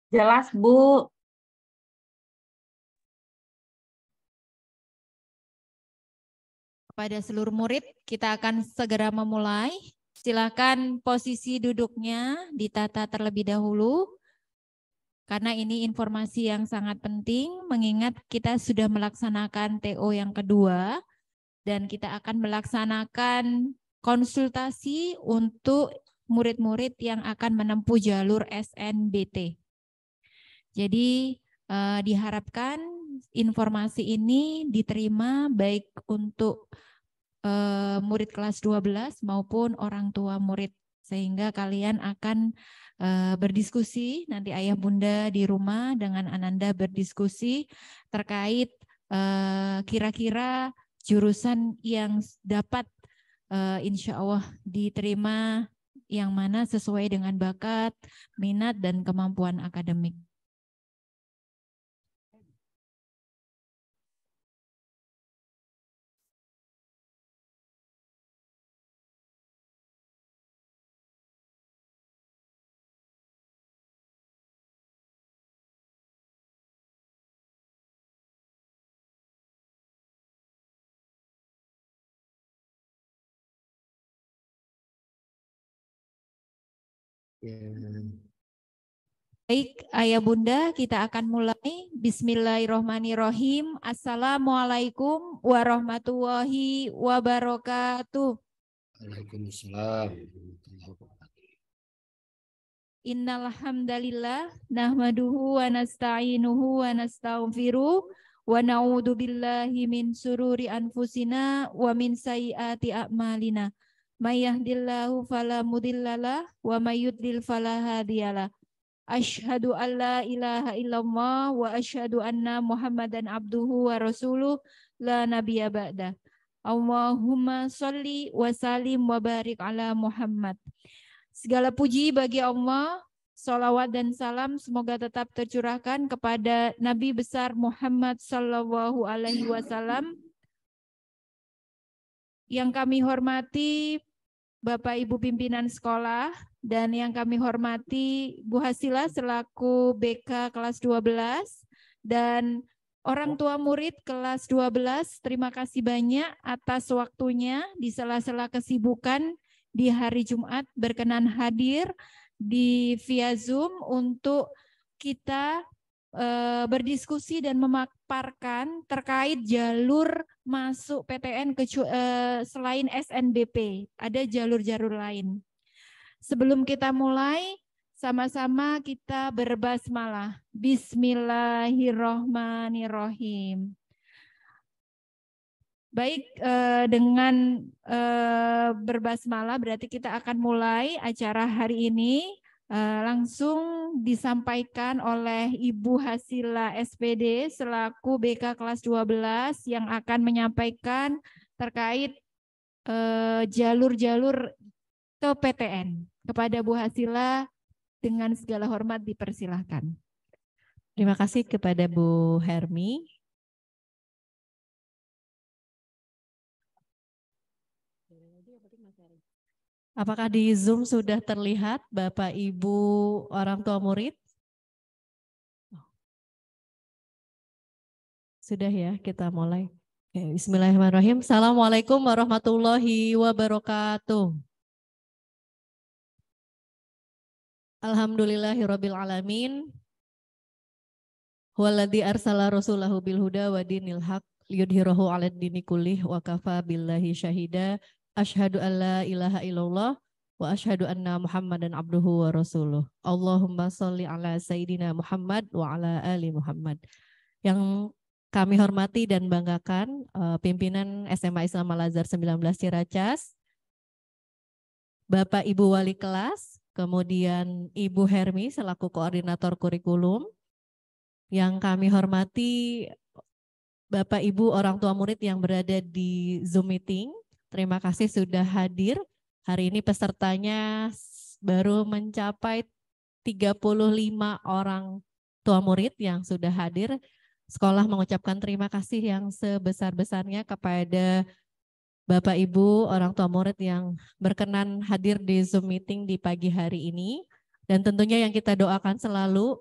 Jelas, Bu. Kepada seluruh murid, kita akan segera memulai. Silakan posisi duduknya ditata terlebih dahulu. Karena ini informasi yang sangat penting, mengingat kita sudah melaksanakan TO yang kedua, dan kita akan melaksanakan konsultasi untuk murid-murid yang akan menempuh jalur SNBT. Jadi diharapkan informasi ini diterima baik untuk murid kelas 12 maupun orang tua murid, sehingga kalian akan berdiskusi, nanti ayah bunda di rumah dengan Ananda berdiskusi terkait kira-kira jurusan yang dapat insya Allah diterima yang mana sesuai dengan bakat, minat, dan kemampuan akademik. Baik, ayah bunda, kita akan mulai. Bismillahirrohmanirrohim. Assalamualaikum warahmatullahi wabarakatuh. Waalaikumsalam. Innal hamdalillah nahmaduhu wa nasta'inuhu wa nastaghfiruh wa na'udzu billahi min sururi anfusina wa min sayyiati a'malina. May yahdihillahu fala mudhillalah wa may yudlil fala hadiyalah. Asyhadu an la ilaha illallah wa asyhadu anna Muhammadan abduhu wa rasuluh la nabiyya ba'da. Allahumma sholli wa salim wa barik ala Muhammad. Segala puji bagi Allah, salawat dan salam semoga tetap tercurahkan kepada Nabi besar Muhammad sallallahu alaihi wasallam. Yang kami hormati Bapak Ibu pimpinan sekolah, dan yang kami hormati Bu Hasila selaku BK kelas 12 dan orang tua murid kelas 12, terima kasih banyak atas waktunya di sela-sela kesibukan di hari Jumat berkenan hadir di via Zoom untuk kita berdiskusi dan memaparkan terkait jalur masuk PTN selain SNBP, ada jalur-jalur lain. Sebelum kita mulai, sama-sama kita berbasmalah. Bismillahirrohmanirrohim. Baik, dengan berbasmalah berarti kita akan mulai acara hari ini. Langsung disampaikan oleh Ibu Hasila SPD selaku BK kelas 12 yang akan menyampaikan terkait jalur-jalur ke PTN. Kepada Bu Hasila dengan segala hormat dipersilahkan. Terima kasih kepada Bu Hermi. Apakah di Zoom sudah terlihat Bapak Ibu orang tua murid? Sudah ya, kita mulai. Bismillahirrahmanirrahim. Assalamualaikum warahmatullahi wabarakatuh. Alhamdulillahirabbil alamin. Huwallazi arsala rasulahu bil huda wa dinil haq liyudhhirahu 'alad dini kullih wa kafa billahi syahida. Asyhadu an la ilaha illallah wa asyhadu anna Muhammadan abduhu wa rasuluh. Allahumma sholli ala sayyidina Muhammad wa ala ali Muhammad. Yang kami hormati dan banggakan pimpinan SMA Islam Al-Azhar 19 Ciracas, Bapak Ibu Wali Kelas, kemudian Ibu Hermi selaku koordinator kurikulum. Yang kami hormati Bapak Ibu orang tua murid yang berada di Zoom meeting. Terima kasih sudah hadir. Hari ini pesertanya baru mencapai 35 orang tua murid yang sudah hadir. Sekolah mengucapkan terima kasih yang sebesar-besarnya kepada Bapak Ibu orang tua murid yang berkenan hadir di Zoom meeting di pagi hari ini. Dan tentunya yang kita doakan selalu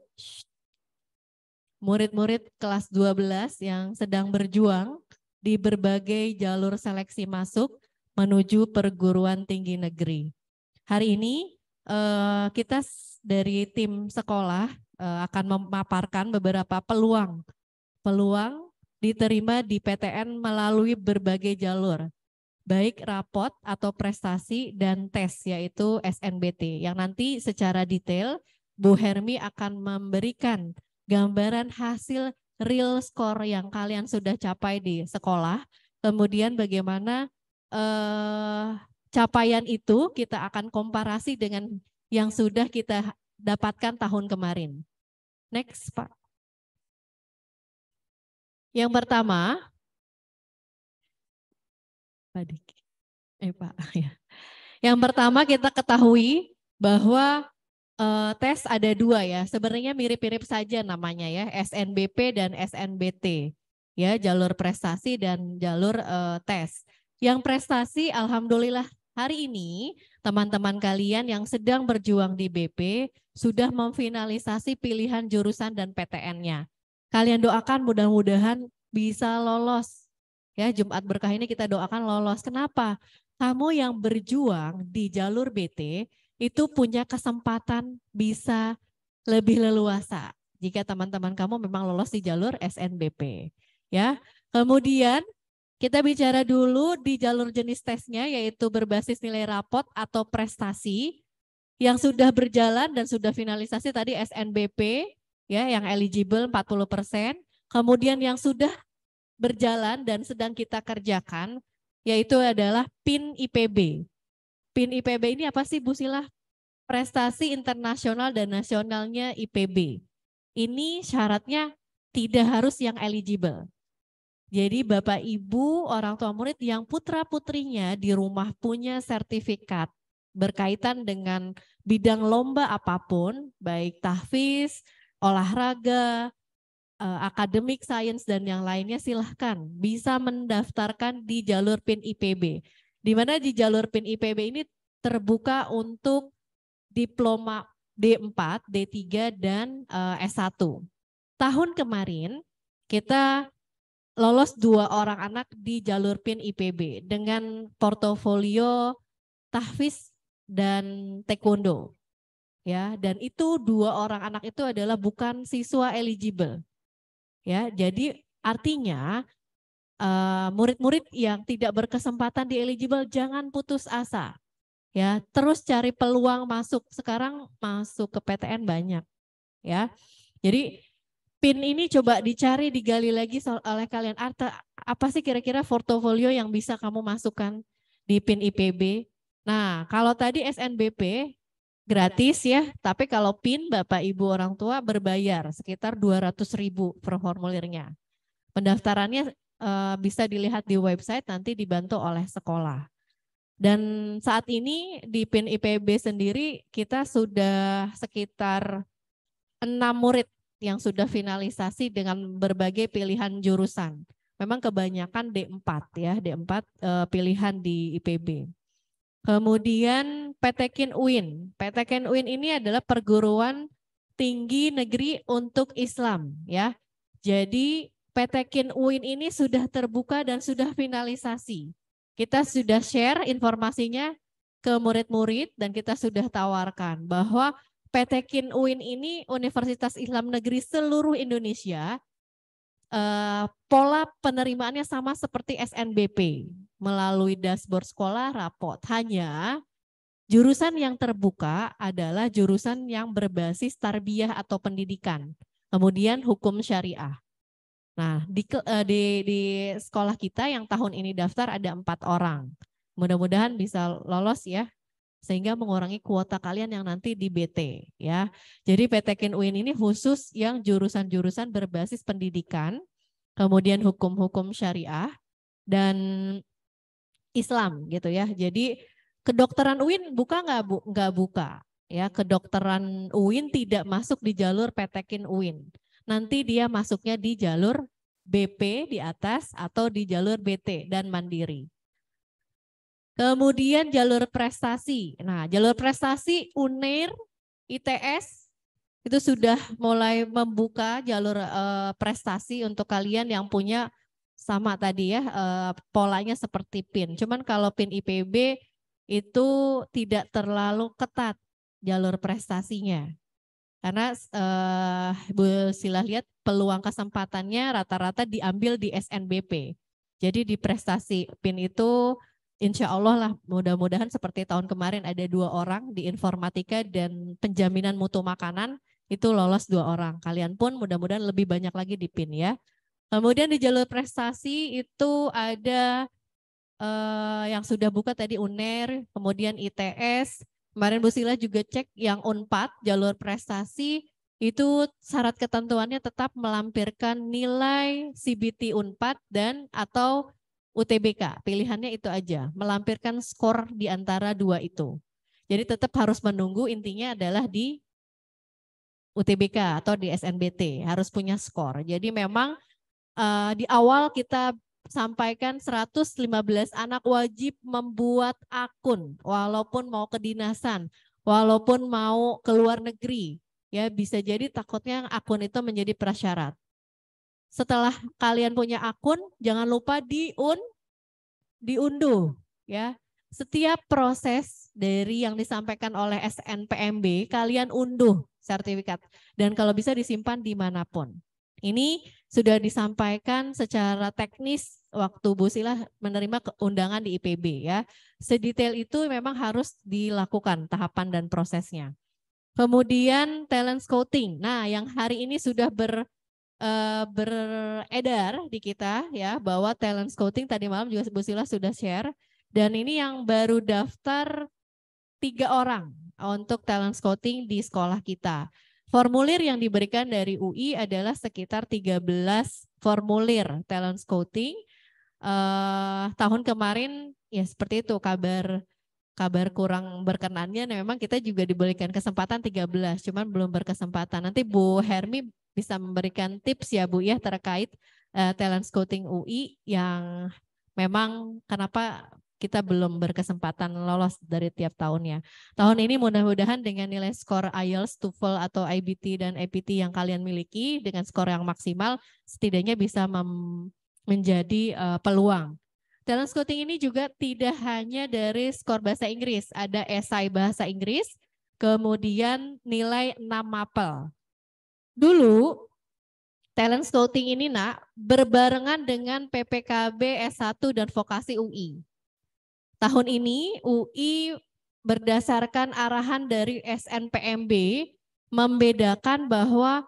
murid-murid kelas 12 yang sedang berjuang di berbagai jalur seleksi masuk menuju perguruan tinggi negeri. Hari ini kita dari tim sekolah akan memaparkan beberapa peluang diterima di PTN melalui berbagai jalur, baik rapot atau prestasi dan tes yaitu SNBT, yang nanti secara detail Bu Hermi akan memberikan gambaran hasil real score yang kalian sudah capai di sekolah, kemudian bagaimana capaian itu kita akan komparasi dengan yang sudah kita dapatkan tahun kemarin. Next, Pak. Yang pertama, Pak, ya. Yang pertama kita ketahui bahwa tes ada dua ya, sebenarnya mirip-mirip saja namanya ya, SNBP dan SNBT, ya, jalur prestasi dan jalur tes. Yang prestasi, alhamdulillah hari ini teman-teman kalian yang sedang berjuang di BP sudah memfinalisasi pilihan jurusan dan PTN-nya. Kalian doakan mudah-mudahan bisa lolos. Ya, Jumat Berkah ini kita doakan lolos. Kenapa? Kamu yang berjuang di jalur BT itu punya kesempatan bisa lebih leluasa jika teman-teman kamu memang lolos di jalur SNBP. Ya, kemudian kita bicara dulu di jalur jenis tesnya yaitu berbasis nilai rapot atau prestasi yang sudah berjalan dan sudah finalisasi tadi SNBP ya yang eligible 40%, kemudian yang sudah berjalan dan sedang kita kerjakan yaitu adalah PIN IPB. PIN IPB ini apa sih Bu Sila? Prestasi internasional dan nasionalnya IPB. Ini syaratnya tidak harus yang eligible. Jadi Bapak Ibu orang tua murid yang putra-putrinya di rumah punya sertifikat berkaitan dengan bidang lomba apapun, baik tahfiz, olahraga, akademik, sains dan yang lainnya silahkan bisa mendaftarkan di jalur PIN IPB. Di mana di jalur PIN IPB ini terbuka untuk diploma D4, D3 dan S1. Tahun kemarin kita lolos 2 orang anak di jalur PIN IPB dengan portofolio tahfiz dan taekwondo. Ya, dan itu 2 orang anak itu adalah bukan siswa eligible. Ya, jadi artinya murid-murid yang tidak berkesempatan di eligible jangan putus asa. Ya, terus cari peluang masuk. Sekarang masuk ke PTN banyak. Ya. Jadi PIN ini coba dicari, digali lagi oleh kalian. Apa sih kira-kira portofolio yang bisa kamu masukkan di PIN IPB? Nah, kalau tadi SNBP gratis ya, tapi kalau PIN Bapak Ibu orang tua berbayar sekitar 200.000 per formulirnya. Pendaftarannya bisa dilihat di website, nanti dibantu oleh sekolah. Dan saat ini di PIN IPB sendiri kita sudah sekitar 6 murid yang sudah finalisasi dengan berbagai pilihan jurusan. Memang kebanyakan D4 ya, D4 pilihan di IPB. Kemudian PTKIN UIN. PTKIN UIN ini adalah perguruan tinggi negeri untuk Islam ya. Jadi PTKIN UIN ini sudah terbuka dan sudah finalisasi. Kita sudah share informasinya ke murid-murid dan kita sudah tawarkan bahwa PTKIN UIN ini Universitas Islam Negeri seluruh Indonesia, pola penerimaannya sama seperti SNBP melalui dashboard sekolah rapot. Hanya jurusan yang terbuka adalah jurusan yang berbasis tarbiyah atau pendidikan, kemudian hukum syariah. Nah, di sekolah kita yang tahun ini daftar ada 4 orang. Mudah-mudahan bisa lolos ya, sehingga mengurangi kuota kalian yang nanti di BT ya. Jadi PTKIN UIN ini khusus yang jurusan-jurusan berbasis pendidikan, kemudian hukum-hukum syariah dan Islam gitu ya. Jadi kedokteran UIN buka nggak Bu? Nggak buka ya. Kedokteran UIN tidak masuk di jalur PTKIN UIN. Nanti dia masuknya di jalur BP di atas atau di jalur BT dan mandiri. Kemudian jalur prestasi. Nah, jalur prestasi UNER, ITS, itu sudah mulai membuka jalur prestasi untuk kalian yang punya sama tadi ya, polanya seperti PIN. Cuman kalau PIN IPB itu tidak terlalu ketat jalur prestasinya. Karena Bu Sila lihat peluang kesempatannya rata-rata diambil di SNBP. Jadi di prestasi PIN itu insya Allah lah, mudah-mudahan seperti tahun kemarin ada 2 orang di informatika dan penjaminan mutu makanan itu lolos 2 orang. Kalian pun mudah-mudahan lebih banyak lagi di PIN ya. Kemudian di jalur prestasi itu ada yang sudah buka tadi UNER, kemudian ITS. Kemarin Bu Sila juga cek yang UNPAD, jalur prestasi, itu syarat ketentuannya tetap melampirkan nilai CBT UNPAD dan atau UTBK. Pilihannya itu aja, melampirkan skor di antara 2 itu. Jadi tetap harus menunggu, intinya adalah di UTBK atau di SNBT, harus punya skor. Jadi memang di awal kita sampaikan 115 anak wajib membuat akun walaupun mau kedinasan, walaupun mau ke luar negeri. Ya, bisa jadi takutnya akun itu menjadi prasyarat. Setelah kalian punya akun, jangan lupa diunduh ya. Setiap proses dari yang disampaikan oleh SNPMB kalian unduh sertifikat dan kalau bisa disimpan dimanapun. Ini sudah disampaikan secara teknis waktu Bu Sila menerima undangan di IPB ya. Sedetail itu memang harus dilakukan tahapan dan prosesnya. Kemudian talent scouting. Nah, yang hari ini sudah beredar di kita ya bahwa talent scouting tadi malam juga Bu Sila sudah share dan ini yang baru daftar 3 orang untuk talent scouting di sekolah kita. Formulir yang diberikan dari UI adalah sekitar 13 formulir talent scouting. Tahun kemarin ya seperti itu kabar kurang berkenannya. Nah, memang kita juga diberikan kesempatan 13, cuman belum berkesempatan. Nanti Bu Hermi bisa memberikan tips ya Bu ya terkait talent scouting UI yang memang kenapa kita belum berkesempatan lolos dari tiap tahunnya. Tahun ini mudah-mudahan dengan nilai skor IELTS, TOEFL atau IBT dan APT yang kalian miliki dengan skor yang maksimal setidaknya bisa menjadi peluang. Talent scouting ini juga tidak hanya dari skor bahasa Inggris, ada esai bahasa Inggris, kemudian nilai 6 mapel. Dulu talent scouting ini berbarengan dengan PPKB S1 dan vokasi UI. Tahun ini UI berdasarkan arahan dari SNPMB membedakan bahwa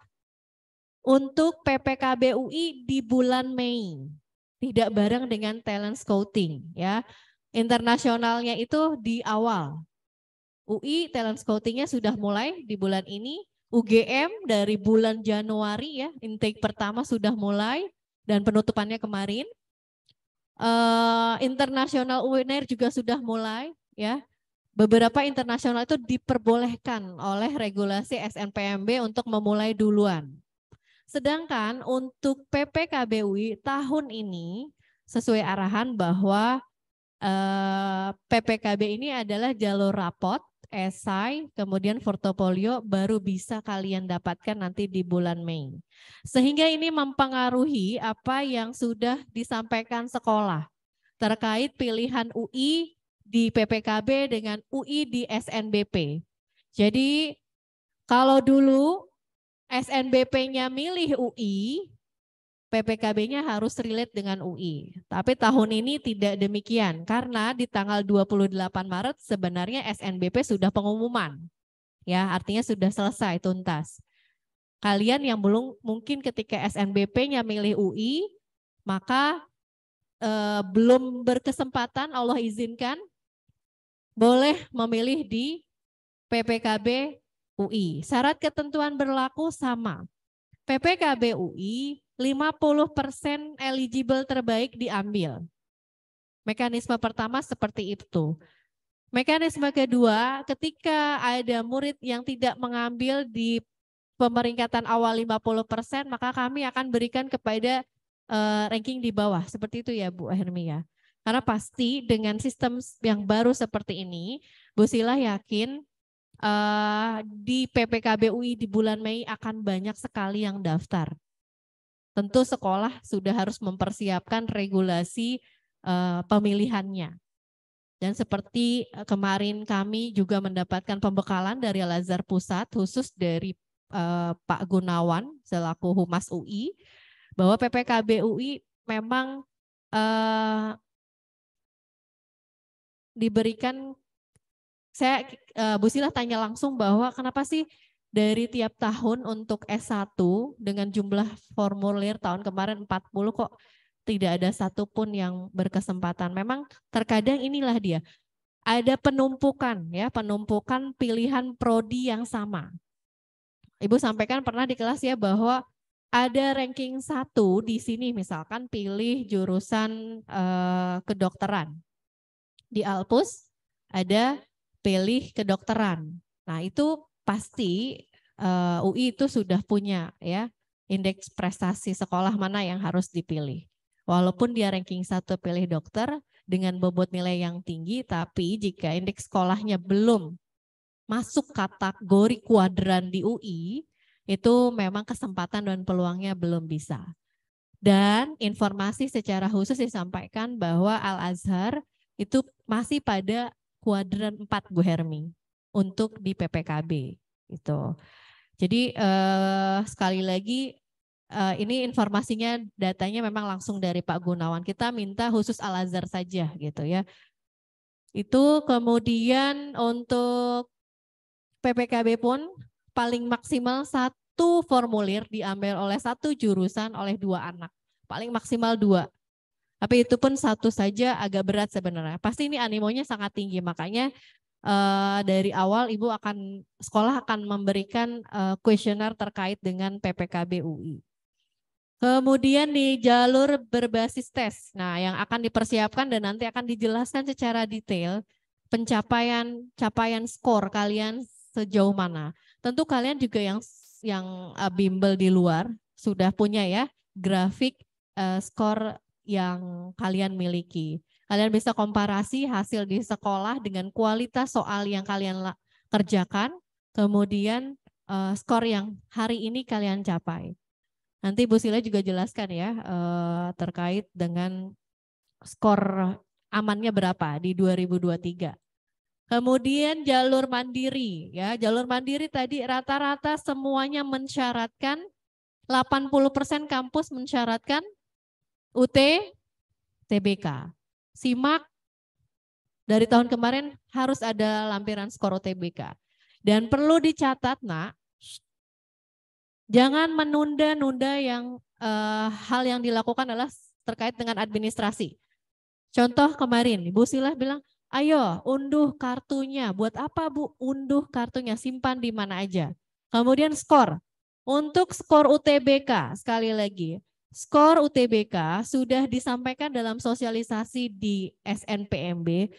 untuk PPKB UI di bulan Mei, tidak bareng dengan talent scouting ya. Internasionalnya itu di awal. UI talent scoutingnya sudah mulai di bulan ini, UGM dari bulan Januari ya, intake pertama sudah mulai dan penutupannya kemarin. Internasional UNER juga sudah mulai ya. Beberapa internasional itu diperbolehkan oleh regulasi SNPMB untuk memulai duluan. Sedangkan untuk PPKB UI tahun ini sesuai arahan bahwa PPKB ini adalah jalur rapot, esai, kemudian portofolio baru bisa kalian dapatkan nanti di bulan Mei. Sehingga ini mempengaruhi apa yang sudah disampaikan sekolah terkait pilihan UI di PPKB dengan UI di SNBP. Jadi kalau dulu SNBP-nya milih UI, PPKB-nya harus relate dengan UI. Tapi tahun ini tidak demikian karena di tanggal 28 Maret sebenarnya SNBP sudah pengumuman. Ya, artinya sudah selesai tuntas. Kalian yang belum mungkin ketika SNBP-nya milih UI, maka belum berkesempatan Allah izinkan boleh memilih di PPKB UI. Syarat ketentuan berlaku sama. PPKB UI 50% eligible terbaik diambil. Mekanisme pertama seperti itu. Mekanisme kedua, ketika ada murid yang tidak mengambil di pemeringkatan awal 50%, maka kami akan berikan kepada ranking di bawah. Seperti itu ya Bu Hermi ya. Karena pasti dengan sistem yang baru seperti ini, Bu Sila yakin di PPKB UI di bulan Mei akan banyak sekali yang daftar. Tentu sekolah sudah harus mempersiapkan regulasi pemilihannya. Dan seperti kemarin kami juga mendapatkan pembekalan dari Al-Azhar Pusat khusus dari Pak Gunawan selaku Humas UI bahwa PPKB UI memang diberikan, saya Bu Sila tanya langsung bahwa kenapa sih dari tiap tahun untuk S1 dengan jumlah formulir tahun kemarin 40 kok tidak ada satupun yang berkesempatan. Memang terkadang inilah dia, ada penumpukan ya, penumpukan pilihan prodi yang sama. Ibu sampaikan pernah di kelas ya bahwa ada ranking 1 di sini misalkan pilih jurusan kedokteran. Di Alpus ada pilih kedokteran. Nah, itu pasti UI itu sudah punya ya indeks prestasi sekolah mana yang harus dipilih. Walaupun dia ranking 1 pilih dokter dengan bobot nilai yang tinggi, tapi jika indeks sekolahnya belum masuk kategori kuadran di UI, itu memang kesempatan dan peluangnya belum bisa. Dan informasi secara khusus disampaikan bahwa Al-Azhar itu masih pada kuadran 4 Bu Hermi untuk di PPKB itu. Jadi sekali lagi ini informasinya datanya memang langsung dari Pak Gunawan. Kita minta khusus Al-Azhar saja gitu ya. Itu kemudian untuk PPKB pun paling maksimal 1 formulir diambil oleh 1 jurusan oleh 2 anak. Paling maksimal 2. Tapi itu pun 1 saja agak berat sebenarnya. Pasti ini animonya sangat tinggi, makanya dari awal sekolah akan memberikan kuesioner terkait dengan PPKB UI. Kemudian di jalur berbasis tes, nah yang akan dipersiapkan dan nanti akan dijelaskan secara detail capaian skor kalian sejauh mana. Tentu kalian juga yang bimbel di luar sudah punya ya grafik skor yang kalian miliki. Kalian bisa komparasi hasil di sekolah dengan kualitas soal yang kalian kerjakan, kemudian skor yang hari ini kalian capai. Nanti Bu Sila juga jelaskan ya terkait dengan skor amannya berapa di 2023. Kemudian jalur mandiri ya, jalur mandiri tadi rata-rata semuanya mensyaratkan 80% kampus mensyaratkan UTBK. SIMAK dari tahun kemarin harus ada lampiran skor UTBK. Dan perlu dicatat nak, jangan menunda-nunda yang hal yang dilakukan adalah terkait dengan administrasi. Contoh kemarin, Bu Silah bilang, ayo unduh kartunya. Buat apa Bu? Unduh kartunya, simpan di mana aja. Kemudian skor. Untuk skor UTBK, sekali lagi, skor UTBK sudah disampaikan dalam sosialisasi di SNPMB.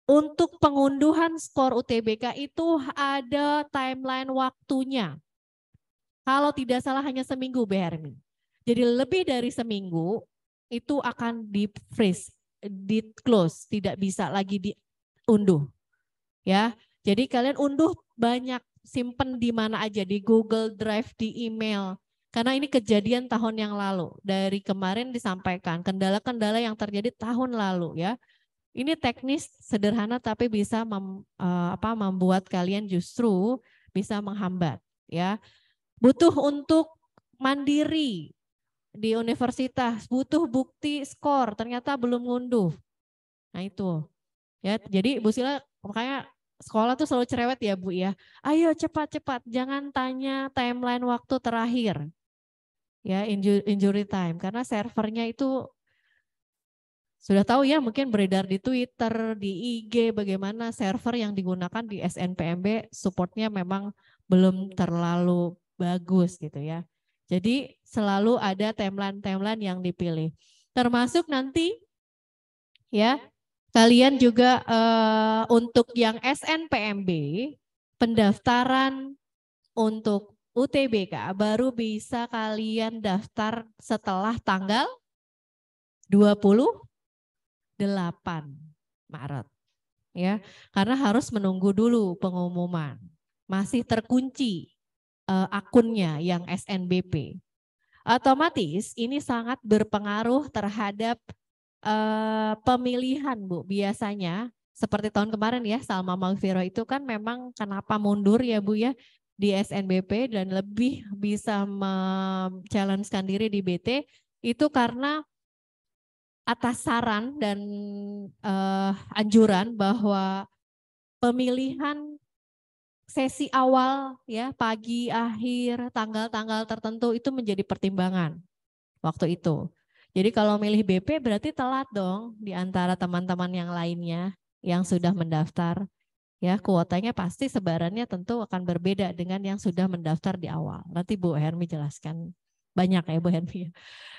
Untuk pengunduhan skor UTBK itu ada timeline waktunya. Kalau tidak salah hanya seminggu Bu Hermi. Jadi lebih dari seminggu itu akan di freeze, di close, tidak bisa lagi diunduh. Ya. Jadi kalian unduh banyak, simpen di mana aja, di Google Drive, di email. Karena ini kejadian tahun yang lalu. Dari kemarin disampaikan kendala-kendala yang terjadi tahun lalu ya. Ini teknis sederhana tapi bisa membuat kalian justru bisa menghambat ya. Butuh untuk mandiri di universitas, butuh bukti skor, ternyata belum ngunduh. Nah itu, ya. Jadi Bu Sila makanya sekolah tuh selalu cerewet ya Bu ya. Ayo cepat-cepat, jangan tanya timeline waktu terakhir, ya injury time, karena servernya itu sudah tahu ya, mungkin beredar di Twitter, di IG, bagaimana server yang digunakan di SNPMB supportnya memang belum terlalu bagus gitu ya. Jadi selalu ada timeline-timeline yang dipilih. Termasuk nanti ya kalian juga untuk yang SNPMB pendaftaran untuk UTBK baru bisa kalian daftar setelah tanggal 28 Maret. ya, karena harus menunggu dulu pengumuman. Masih terkunci akunnya yang SNBP. Otomatis ini sangat berpengaruh terhadap pemilihan, Bu. Biasanya seperti tahun kemarin ya, Salma Maghfirah itu kan memang kenapa mundur ya Bu ya di SNBP dan lebih bisa men-challenge-kan diri di BT itu karena atas saran dan anjuran bahwa pemilihan sesi awal ya pagi, akhir, tanggal-tanggal tertentu itu menjadi pertimbangan waktu itu. Jadi kalau milih BP berarti telat dong di antara teman-teman yang lainnya yang sudah mendaftar. Ya, kuotanya pasti sebarannya tentu akan berbeda dengan yang sudah mendaftar di awal. Nanti Bu Hermi jelaskan banyak ya Bu Hermi.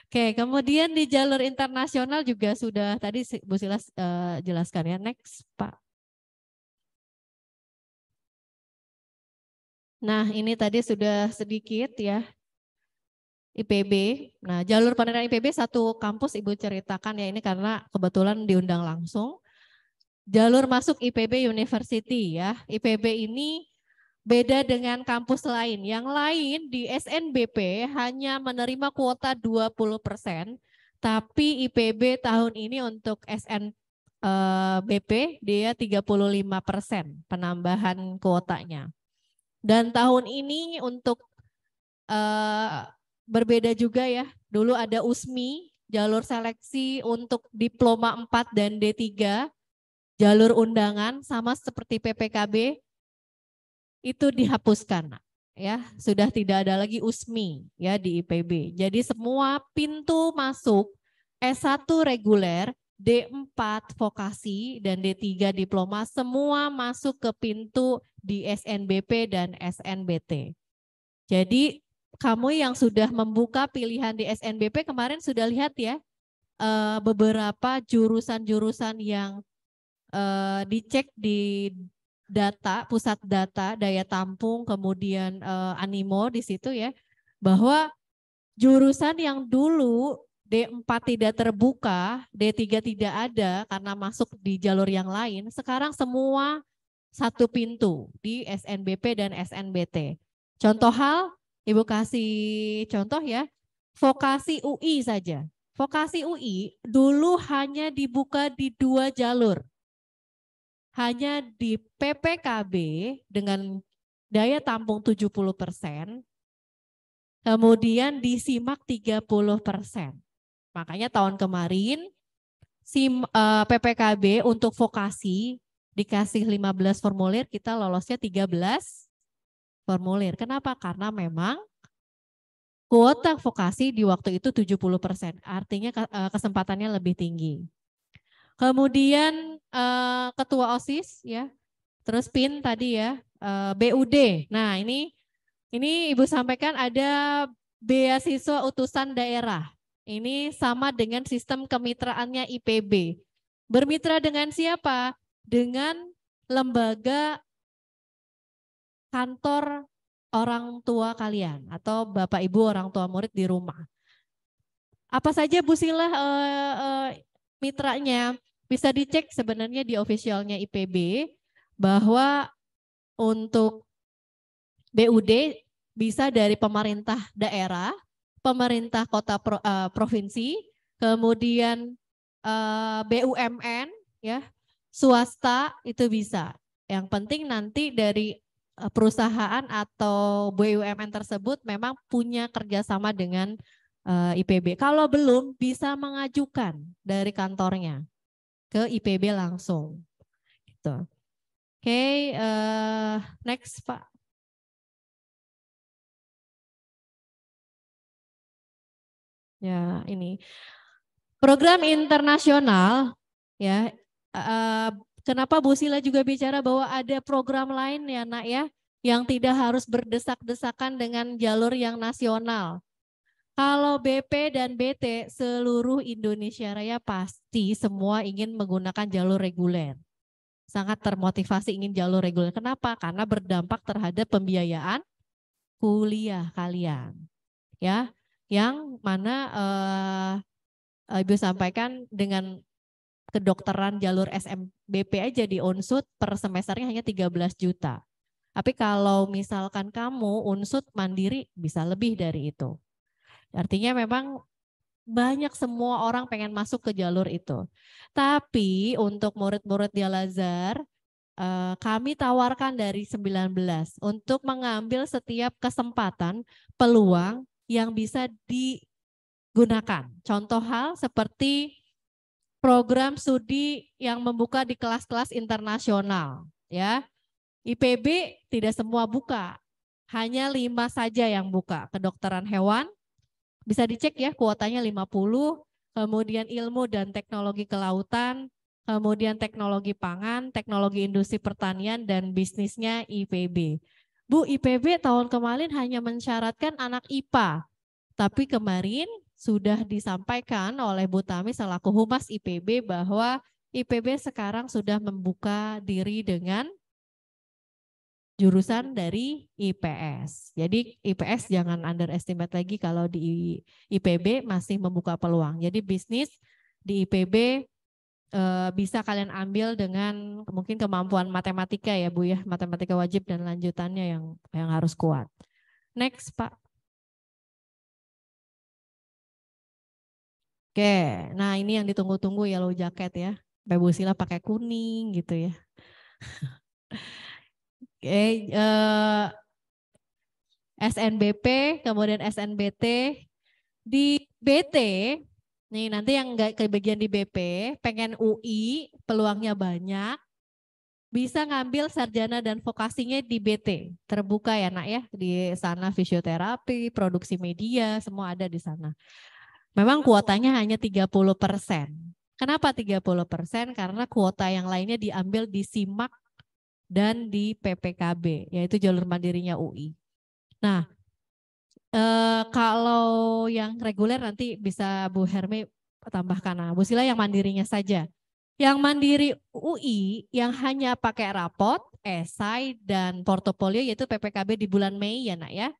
Oke, kemudian di jalur internasional juga sudah tadi Bu Silas jelaskan ya. Next, Pak. Nah, ini tadi sudah sedikit ya. IPB. Nah, jalur penerimaan IPB satu kampus Ibu ceritakan ya, ini karena kebetulan diundang langsung. Jalur masuk IPB University ya. IPB ini beda dengan kampus lain. Yang lain di SNBP hanya menerima kuota 20%, tapi IPB tahun ini untuk SNBP dia 35% penambahan kuotanya. Dan tahun ini untuk berbeda juga ya. Dulu ada USMI, jalur seleksi untuk diploma 4 dan D3, jalur undangan sama seperti PPKB itu dihapuskan ya. Sudah tidak ada lagi USMI ya di IPB. Jadi semua pintu masuk S1 reguler, D4 vokasi dan D3 diploma semua masuk ke pintu di SNBP dan SNBT. Jadi kamu yang sudah membuka pilihan di SNBP kemarin sudah lihat ya beberapa jurusan-jurusan yang dicek di data, pusat data, daya tampung, kemudian animo di situ ya, bahwa jurusan yang dulu D4 tidak terbuka, D3 tidak ada karena masuk di jalur yang lain, sekarang semua satu pintu di SNBP dan SNBT. Contoh hal, Ibu kasih contoh ya, vokasi UI saja. Vokasi UI dulu hanya dibuka di 2 jalur. Hanya di PPKB dengan daya tampung 70%, kemudian di SIMAK 30%. Makanya tahun kemarin PPKB untuk vokasi dikasih 15 formulir, kita lolosnya 13 formulir. Kenapa? Karena memang kuota vokasi di waktu itu 70%, artinya kesempatannya lebih tinggi. Kemudian ketua OSIS ya, terus PIN tadi ya, BUD. Nah ini Ibu sampaikan ada beasiswa utusan daerah. Ini sama dengan sistem kemitraannya IPB. Bermitra dengan siapa? Dengan lembaga kantor orang tua kalian atau Bapak Ibu orang tua murid di rumah. Apa saja Bu Sila mitranya? Bisa dicek sebenarnya di officialnya IPB bahwa untuk BUD bisa dari pemerintah daerah, pemerintah kota provinsi, kemudian BUMN ya, swasta itu bisa. Yang penting nanti dari perusahaan atau BUMN tersebut memang punya kerjasama dengan IPB. Kalau belum bisa mengajukan dari kantornya ke IPB langsung. Gitu. Oke, next Pak. Ya ini program internasional ya. Kenapa Bu Sila juga bicara bahwa ada program lain ya Nak ya, yang tidak harus berdesak-desakan dengan jalur yang nasional. Kalau BP dan BT seluruh Indonesia Raya pasti semua ingin menggunakan jalur reguler. Sangat termotivasi ingin jalur reguler. Kenapa? Karena berdampak terhadap pembiayaan kuliah kalian. Ya, yang mana Ibu sampaikan dengan kedokteran jalur SMBP aja di Unsud per semesternya hanya 13 juta. Tapi kalau misalkan kamu Unsud mandiri bisa lebih dari itu. Artinya memang banyak semua orang pengen masuk ke jalur itu. Tapi untuk murid-murid di Al-Azhar, kami tawarkan dari 19 untuk mengambil setiap kesempatan, peluang yang bisa digunakan. Contoh hal seperti program studi yang membuka di kelas-kelas internasional, ya. IPB tidak semua buka, hanya 5 saja yang buka. Kedokteran hewan, bisa dicek ya, kuotanya 50, kemudian ilmu dan teknologi kelautan, kemudian teknologi pangan, teknologi industri pertanian, dan bisnisnya IPB. Bu, IPB tahun kemarin hanya mensyaratkan anak IPA, tapi kemarin sudah disampaikan oleh Bu Tami selaku Humas IPB bahwa IPB sekarang sudah membuka diri dengan jurusan dari IPS. Jadi IPS jangan underestimate lagi kalau di IPB masih membuka peluang. Jadi bisnis di IPB bisa kalian ambil dengan mungkin kemampuan matematika ya Bu ya, matematika wajib dan lanjutannya yang harus kuat. Next Pak. Oke, nah ini yang ditunggu-tunggu yellow jacket ya. Mbak Bu Sila pakai kuning gitu ya. Oke, SNBP, kemudian SNBT. Di BT, nih nanti yang nggak kebagian di BP, pengen UI, peluangnya banyak. Bisa ngambil sarjana dan vokasinya di BT. Terbuka ya nak ya, di sana fisioterapi, produksi media, semua ada di sana. Memang kuotanya hanya 30%. Kenapa 30%? Karena kuota yang lainnya diambil di SIMAK dan di PPKB, yaitu jalur mandirinya UI. Nah, kalau yang reguler nanti bisa Bu Hermi tambahkan. Nah, Bu Sila yang mandirinya saja. Yang mandiri UI yang hanya pakai rapot, esai, dan portofolio yaitu PPKB di bulan Mei ya nak ya.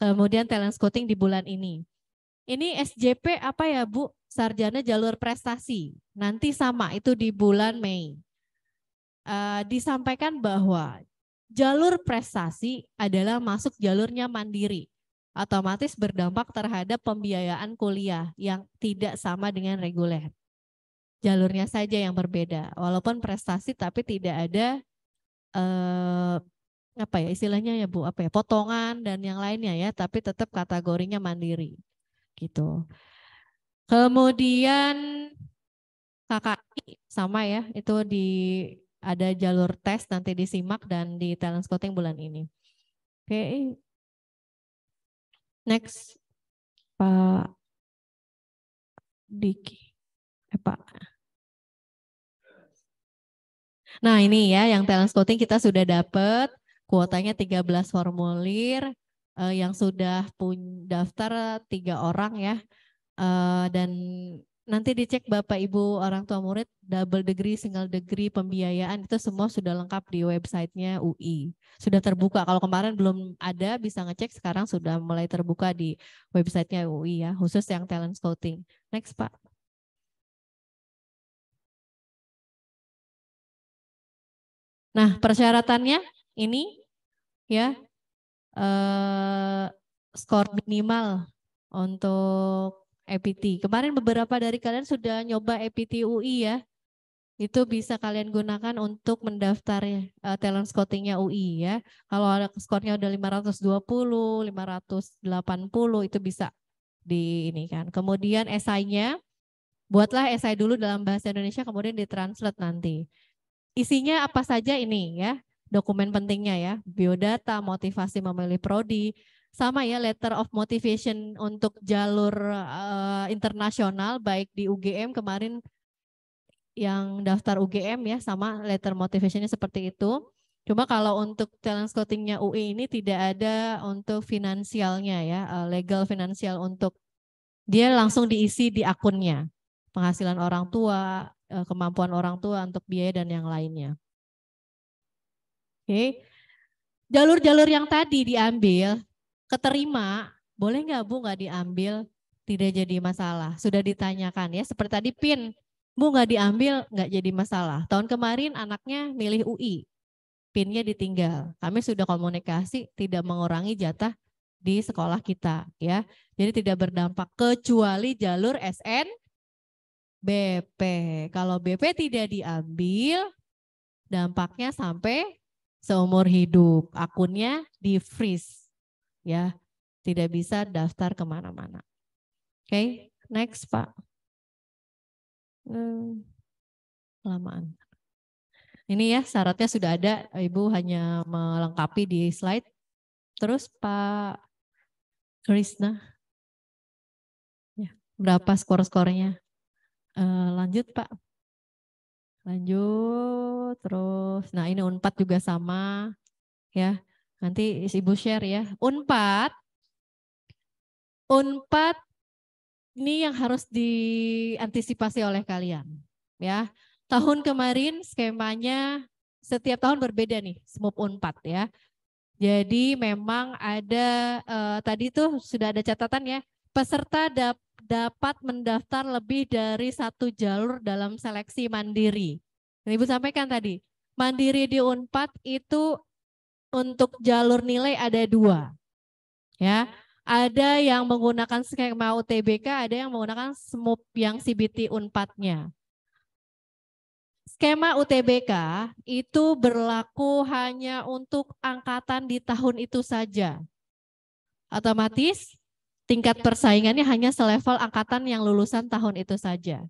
Kemudian talent scouting di bulan ini. Ini SJP apa ya Bu? Sarjana jalur prestasi. Nanti sama itu di bulan Mei. Disampaikan bahwa jalur prestasi adalah masuk jalurnya mandiri. Otomatis berdampak terhadap pembiayaan kuliah yang tidak sama dengan reguler. Jalurnya saja yang berbeda. Walaupun prestasi tapi tidak ada apa ya istilahnya ya Bu, apa ya potongan dan yang lainnya ya, tapi tetap kategorinya mandiri. Gitu. Kemudian KKI sama ya, itu ada jalur tes nanti di SIMAK dan di talent scouting bulan ini. Oke. Next, Pak Diki. Pak. Nah ini ya yang talent scouting kita sudah dapat kuotanya 13 formulir yang sudah daftar 3 orang ya. Dan nanti dicek Bapak Ibu orang tua murid double degree, single degree, pembiayaan itu semua sudah lengkap di websitenya UI. Sudah terbuka, kalau kemarin belum ada bisa ngecek, sekarang sudah mulai terbuka di websitenya UI ya, khusus yang talent scouting. Next Pak. Nah persyaratannya ini ya, skor minimal untuk EPT. Kemarin beberapa dari kalian sudah nyoba EPT UI ya. Itu bisa kalian gunakan untuk mendaftar talent scoutingnya UI ya. Kalau ada skornya udah 520, 580 itu bisa di ini kan. Kemudian esainya, buatlah esai dulu dalam bahasa Indonesia kemudian ditranslate nanti. Isinya apa saja ini ya, dokumen pentingnya ya, biodata, motivasi memilih prodi, sama ya letter of motivation untuk jalur internasional baik di UGM kemarin yang daftar UGM ya sama letter motivationnya seperti itu. Cuma kalau untuk talent scoutingnya UI ini tidak ada untuk finansialnya ya, legal finansial untuk dia langsung diisi di akunnya. Penghasilan orang tua, kemampuan orang tua untuk biaya dan yang lainnya. Oke. Jalur-jalur yang tadi diambil keterima, boleh nggak Bu nggak diambil? Tidak jadi masalah, sudah ditanyakan ya. Seperti tadi PIN, Bu nggak diambil, nggak jadi masalah. Tahun kemarin anaknya milih UI, PIN-nya ditinggal. Kami sudah komunikasi tidak mengurangi jatah di sekolah kita, ya. Jadi tidak berdampak kecuali jalur SNBP. Kalau BP tidak diambil, dampaknya sampai seumur hidup. Akunnya di freeze, ya. Tidak bisa daftar kemana-mana. Oke, next Pak. Kelamaan. Ini ya syaratnya sudah ada, Ibu hanya melengkapi di slide. Terus Pak Krisna, ya, berapa skor-skornya? Lanjut Pak. Lanjut terus. Nah ini Unpad juga sama, ya. Nanti Ibu share ya. Unpad ini yang harus diantisipasi oleh kalian, ya. Tahun kemarin skemanya setiap tahun berbeda nih, SMUP Unpad ya. Jadi memang ada tadi tuh sudah ada catatan ya, peserta dapat mendaftar lebih dari 1 jalur dalam seleksi mandiri. Ibu sampaikan tadi, mandiri di Unpad itu untuk jalur nilai ada 2, ya. Ada yang menggunakan skema UTBK, ada yang menggunakan SMUP yang CBT Unpadnya. Skema UTBK itu berlaku hanya untuk angkatan di tahun itu saja. Otomatis tingkat persaingannya hanya selevel angkatan yang lulusan tahun itu saja.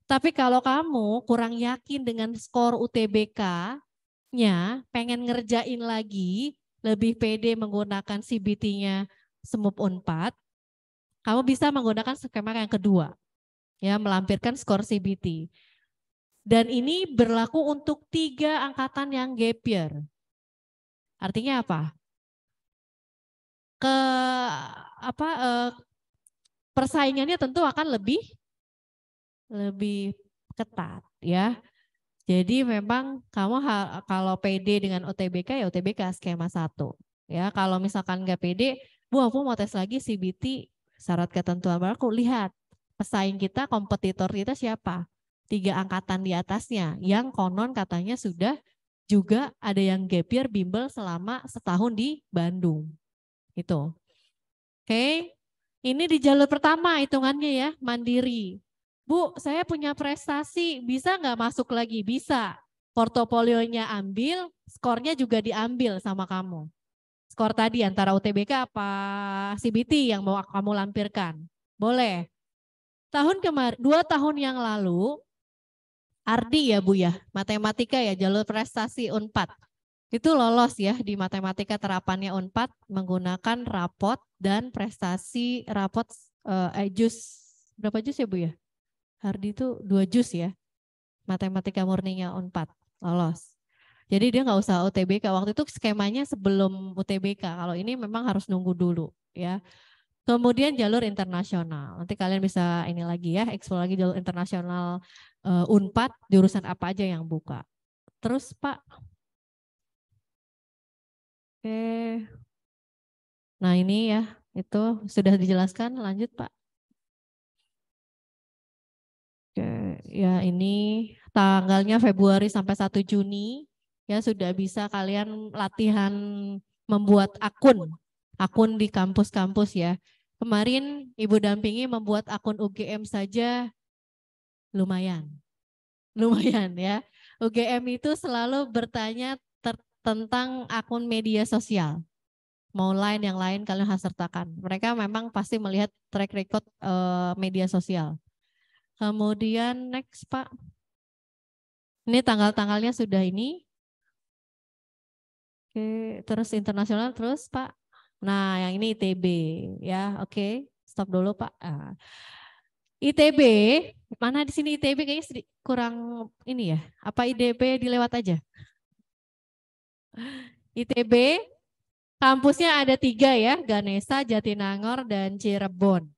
Tapi kalau kamu kurang yakin dengan skor UTBK-nya, pengen ngerjain lagi, lebih pede menggunakan CBT-nya SMUP Unpad, kamu bisa menggunakan skema yang kedua, ya, melampirkan skor CBT. Dan ini berlaku untuk 3 angkatan yang gap year. Artinya apa? Persaingannya tentu akan lebih ketat, ya. Jadi memang kamu kalau PD dengan UTBK ya UTBK skema 1. Ya, kalau misalkan nggak PD, Bu aku mau tes lagi CBT syarat ketentuan berlaku, lihat pesaing kita, kompetitor kita siapa? 3 angkatan di atasnya yang konon katanya sudah juga ada yang gap year bimbel selama setahun di Bandung. Itu. Oke. Ini di jalur pertama hitungannya ya, mandiri. Bu, saya punya prestasi, bisa nggak masuk lagi? Bisa. Portofolionya ambil, skornya juga diambil sama kamu. Skor tadi antara UTBK apa CBT yang mau kamu lampirkan. Boleh. 2 tahun yang lalu, Ardi ya Bu ya, matematika ya, jalur prestasi Unpad. Itu lolos ya di matematika terapannya Unpad menggunakan rapot dan prestasi rapot jus. Berapa jus ya Bu ya? Hardi itu 2 jus ya, matematika murninya Unpad, lolos. Jadi dia nggak usah UTBK, waktu itu skemanya sebelum UTBK, kalau ini memang harus nunggu dulu ya. Kemudian jalur internasional, nanti kalian bisa ini lagi ya, explore lagi jalur internasional Unpad, jurusan apa aja yang buka. Terus Pak, oke. Nah ini ya, itu sudah dijelaskan, lanjut Pak. Oke, ya ini tanggalnya Februari sampai 1 Juni ya sudah bisa kalian latihan membuat akun di kampus-kampus ya. Kemarin Ibu dampingi membuat akun UGM saja lumayan ya. UGM itu selalu bertanya tentang akun media sosial. Mau yang lain kalian harus sertakan. Mereka memang pasti melihat track record media sosial. Kemudian next Pak. Ini tanggal-tanggalnya sudah ini. Oke, terus internasional terus Pak. Nah, yang ini ITB ya. Oke, stop dulu Pak. ITB, mana di sini ITB kayaknya kurang ini ya. Apa IDB dilewat aja? ITB kampusnya ada 3 ya, Ganesha, Jatinangor, dan Cirebon.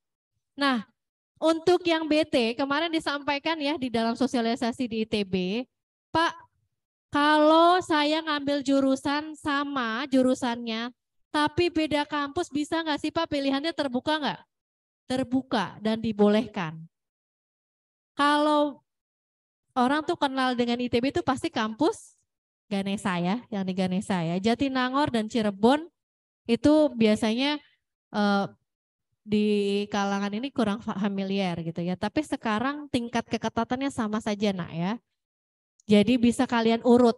Nah, untuk yang BT kemarin disampaikan ya di dalam sosialisasi di ITB, Pak, kalau saya ngambil jurusan sama jurusannya, tapi beda kampus bisa nggak sih Pak, pilihannya terbuka nggak? Terbuka dan dibolehkan. Kalau orang tuh kenal dengan ITB itu pasti kampus Ganesha ya, yang di Ganesha ya. Jatinangor dan Cirebon itu biasanya di kalangan ini kurang familiar gitu ya. Tapi sekarang tingkat keketatannya sama saja nak ya. Jadi bisa kalian urut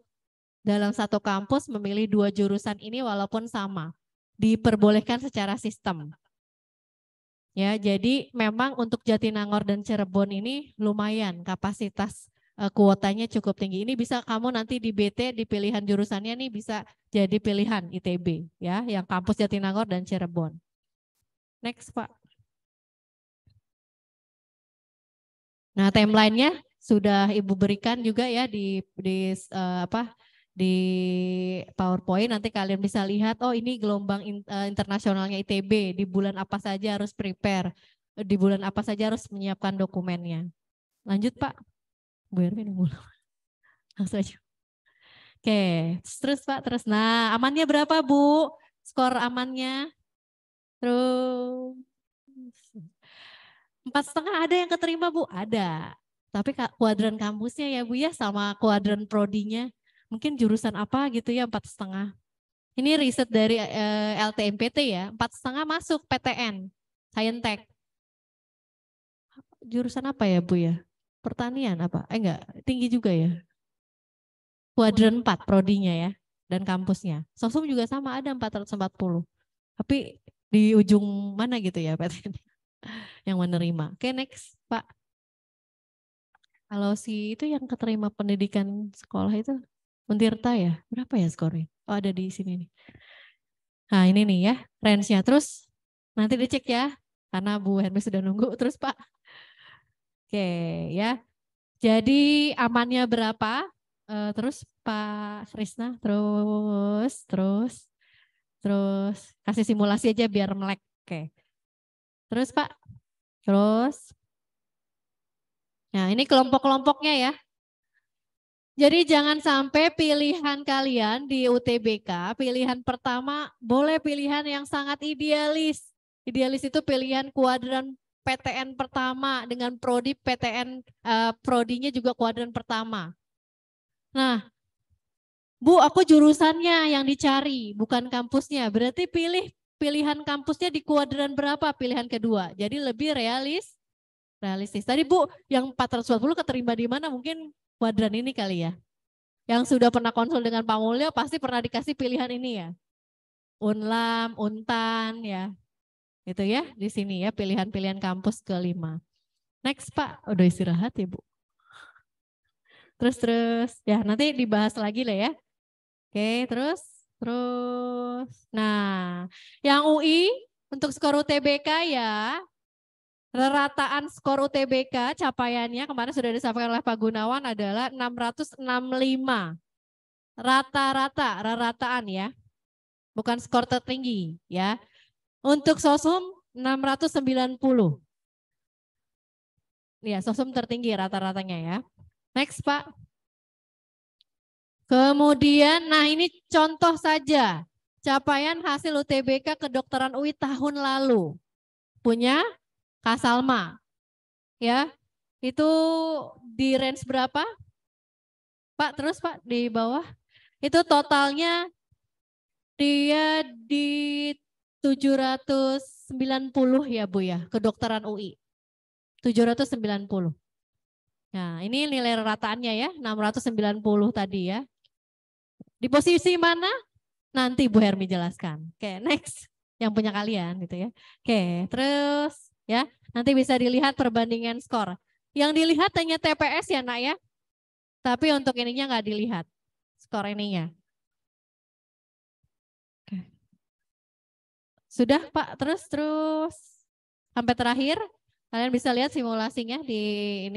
dalam satu kampus memilih 2 jurusan ini walaupun sama. Diperbolehkan secara sistem. Ya, jadi memang untuk Jatinangor dan Cirebon ini lumayan kapasitas kuotanya cukup tinggi. Ini bisa kamu nanti di BT di pilihan jurusannya nih bisa jadi pilihan ITB ya, yang kampus Jatinangor dan Cirebon. Next, Pak. Nah, timeline-nya sudah Ibu berikan juga ya di PowerPoint. Nanti kalian bisa lihat, oh ini gelombang internasionalnya ITB, di bulan apa saja harus prepare, di bulan apa saja harus menyiapkan dokumennya. Lanjut Pak. Bu Erwin mulai. Langsung aja. Oke, terus Pak, terus. Nah, amannya berapa Bu? Skor amannya? Terus 4,5 ada yang keterima Bu? Ada. Tapi kuadran kampusnya ya Bu ya, sama kuadran prodinya. Mungkin jurusan apa gitu ya 4,5. Ini riset dari LTMPT ya, 4,5 masuk PTN, Saintek. Jurusan apa ya Bu ya? Pertanian apa? Enggak, tinggi juga ya. Kuadran 4 prodinya ya, dan kampusnya. Sosum juga sama ada 440. Tapi di ujung mana gitu ya PTN yang menerima. Oke, next Pak. Kalau si itu yang keterima pendidikan sekolah itu, Untirta ya, berapa ya skornya? Oh ada di sini nih. Nah ini nih ya, range-nya. Terus nanti dicek ya, karena Bu Hermes sudah nunggu. Terus Pak. Oke ya, jadi amannya berapa? Terus Pak Krisna, terus kasih simulasi aja biar melek. Oke. Terus Pak, terus. Nah ini kelompok-kelompoknya ya. Jadi jangan sampai pilihan kalian di UTBK, pilihan pertama boleh pilihan yang sangat idealis. Idealis itu pilihan kuadran PTN pertama dengan prodi PTN, prodinya juga kuadran pertama. Nah, Bu aku jurusannya yang dicari, bukan kampusnya. Berarti pilihan kampusnya di kuadran berapa pilihan kedua. Jadi lebih realistis. Tadi Bu yang 440 keterima di mana? Mungkin kuadran ini kali ya. Yang sudah pernah konsul dengan Pak Mulyo pasti pernah dikasih pilihan ini ya. Unlam, Untan ya. Itu ya di sini ya pilihan-pilihan kampus ke-5. Next Pak, udah istirahat ya Bu. Terus ya nanti dibahas lagi lah ya. Oke, terus. Nah, yang UI untuk skor UTBK ya. Rerataan skor UTBK capaiannya kemarin sudah disampaikan oleh Pak Gunawan adalah 665. Rarataan ya. Bukan skor tertinggi ya. Untuk Sosum 690. Ya, Sosum tertinggi rata-ratanya ya. Next Pak. Kemudian, nah ini contoh saja. Capaian hasil UTBK kedokteran UI tahun lalu. Punya Kak Salma, ya, itu di range berapa? Pak, terus Pak di bawah, itu totalnya dia di 790 ya Bu ya, kedokteran UI, 790. Nah ini nilai rataannya ya, 690 tadi ya. Di posisi mana? Nanti Bu Hermi jelaskan. Oke, next, yang punya kalian gitu ya. Oke, terus. Ya, nanti bisa dilihat perbandingan skor. Yang dilihat hanya TPS ya nak ya. Tapi untuk ininya nggak dilihat. Skor ininya. Oke. Sudah Pak, terus. Sampai terakhir. Kalian bisa lihat simulasinya di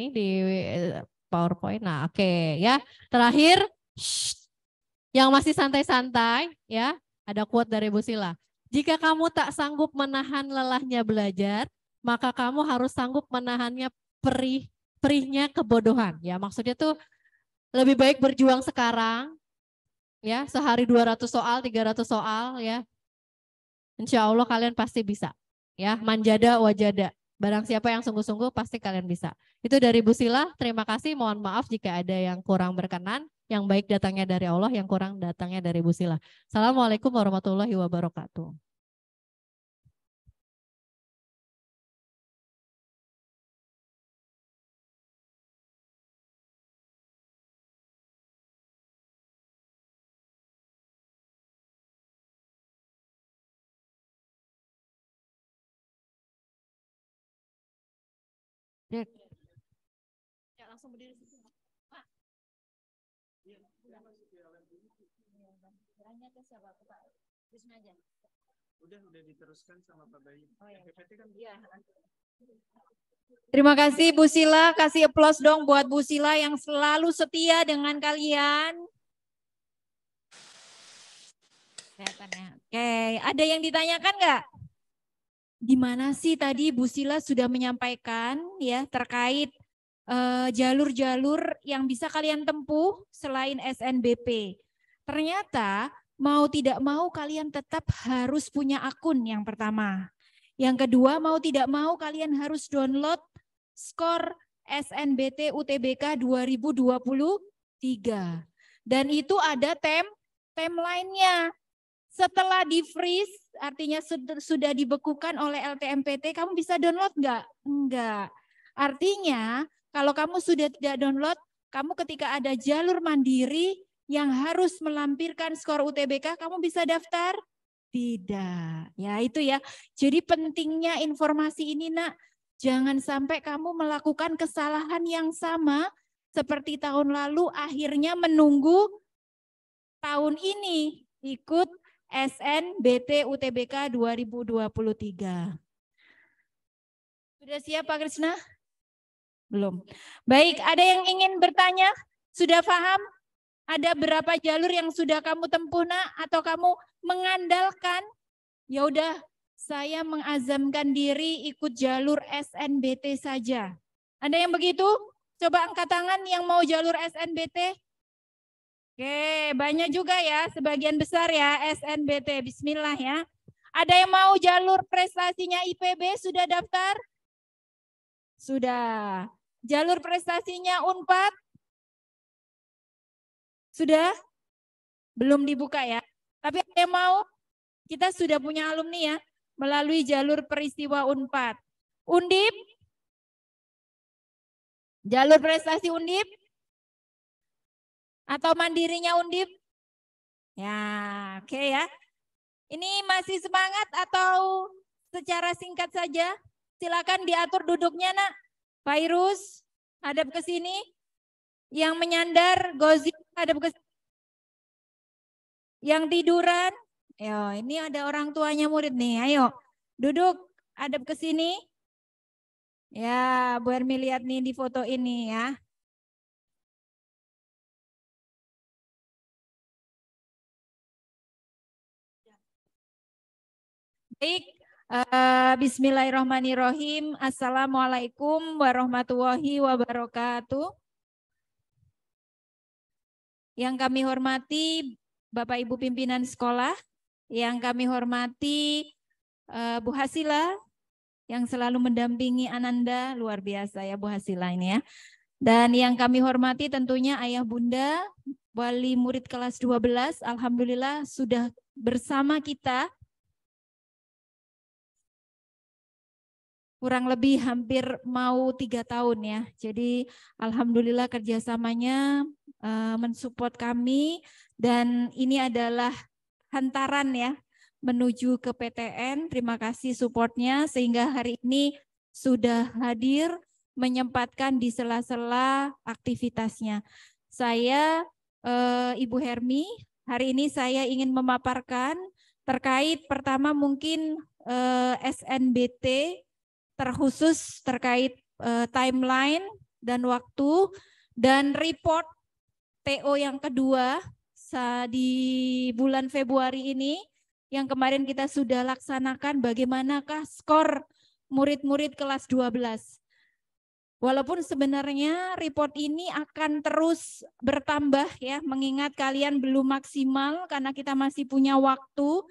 PowerPoint. Nah oke ya. Terakhir. Yang masih santai-santai ya. Ada quote dari Bu Sila. Jika kamu tak sanggup menahan lelahnya belajar, maka kamu harus sanggup menahannya perihnya kebodohan. Ya, maksudnya tuh lebih baik berjuang sekarang, ya, sehari 200 soal, 300 soal, ya. Insya Allah kalian pasti bisa. Ya, manjada wajada. Barang siapa yang sungguh-sungguh pasti kalian bisa. Itu dari Bu Sila, terima kasih. Mohon maaf jika ada yang kurang berkenan. Yang baik datangnya dari Allah, yang kurang datangnya dari Bu Sila. Assalamualaikum warahmatullahi wabarakatuh. Dek. Ya, langsung berdiri situ. Pak. Udah diteruskan sama Pak Bayu. Oh, ya. PPT kan Terima kasih Bu Sila, kasih aplaus dong buat Bu Sila yang selalu setia dengan kalian. Oke, ada yang ditanyakan nggak? Gimana sih tadi Bu Sila sudah menyampaikan ya terkait jalur-jalur yang bisa kalian tempuh selain SNBP. Ternyata mau tidak mau kalian tetap harus punya akun yang pertama. Yang kedua, mau tidak mau kalian harus download skor SNBT UTBK 2023. Dan itu ada timeline-nya. Setelah di-freeze, artinya sudah dibekukan oleh LTMPT, kamu bisa download enggak? Enggak. Artinya, kalau kamu sudah tidak download, kamu ketika ada jalur mandiri yang harus melampirkan skor UTBK, kamu bisa daftar? Tidak. Ya itu ya. Jadi pentingnya informasi ini nak, jangan sampai kamu melakukan kesalahan yang sama seperti tahun lalu akhirnya menunggu tahun ini ikut SNBT UTBK 2023. Sudah siap Pak Krisna? Belum. Baik, ada yang ingin bertanya? Sudah paham? Ada berapa jalur yang sudah kamu tempuh nak? Atau kamu mengandalkan? Ya udah, saya mengazamkan diri ikut jalur SNBT saja. Ada yang begitu? Coba angkat tangan yang mau jalur SNBT. Oke, banyak juga ya, sebagian besar ya SNBT. Bismillah ya. Ada yang mau jalur prestasinya IPB sudah daftar? Sudah. Jalur prestasinya Unpad? Sudah? Belum dibuka ya. Tapi ada yang mau? Kita sudah punya alumni ya, melalui jalur peristiwa Unpad. Undip? Jalur prestasi Undip? Atau mandirinya Undip? Ya, oke ya. Ini masih semangat atau secara singkat saja? Silakan diatur duduknya nak. Virus, hadap ke sini. Yang menyandar, Gozi, hadap ke sini. Yang tiduran, yo, ini ada orang tuanya murid nih. Ayo, duduk, hadap ke sini. Ya, Bu Hermi lihat nih di foto ini ya. Baik, bismillahirrahmanirrahim. Assalamualaikum warahmatullahi wabarakatuh. Yang kami hormati Bapak Ibu pimpinan sekolah, yang kami hormati Bu Hasila, yang selalu mendampingi Ananda, luar biasa ya Bu Hasila ini ya. Dan yang kami hormati tentunya Ayah Bunda, wali murid kelas 12, alhamdulillah sudah bersama kita kurang lebih hampir mau 3 tahun ya. Jadi alhamdulillah kerjasamanya mensupport kami dan ini adalah hantaran ya menuju ke PTN. Terima kasih supportnya sehingga hari ini sudah hadir menyempatkan di sela-sela aktivitasnya. Saya Ibu Hermi, hari ini saya ingin memaparkan terkait pertama mungkin SNBT terkhusus terkait timeline dan waktu dan report TO yang kedua di bulan Februari ini yang kemarin kita sudah laksanakan bagaimanakah skor murid-murid kelas 12. Walaupun sebenarnya report ini akan terus bertambah ya mengingat kalian belum maksimal karena kita masih punya waktu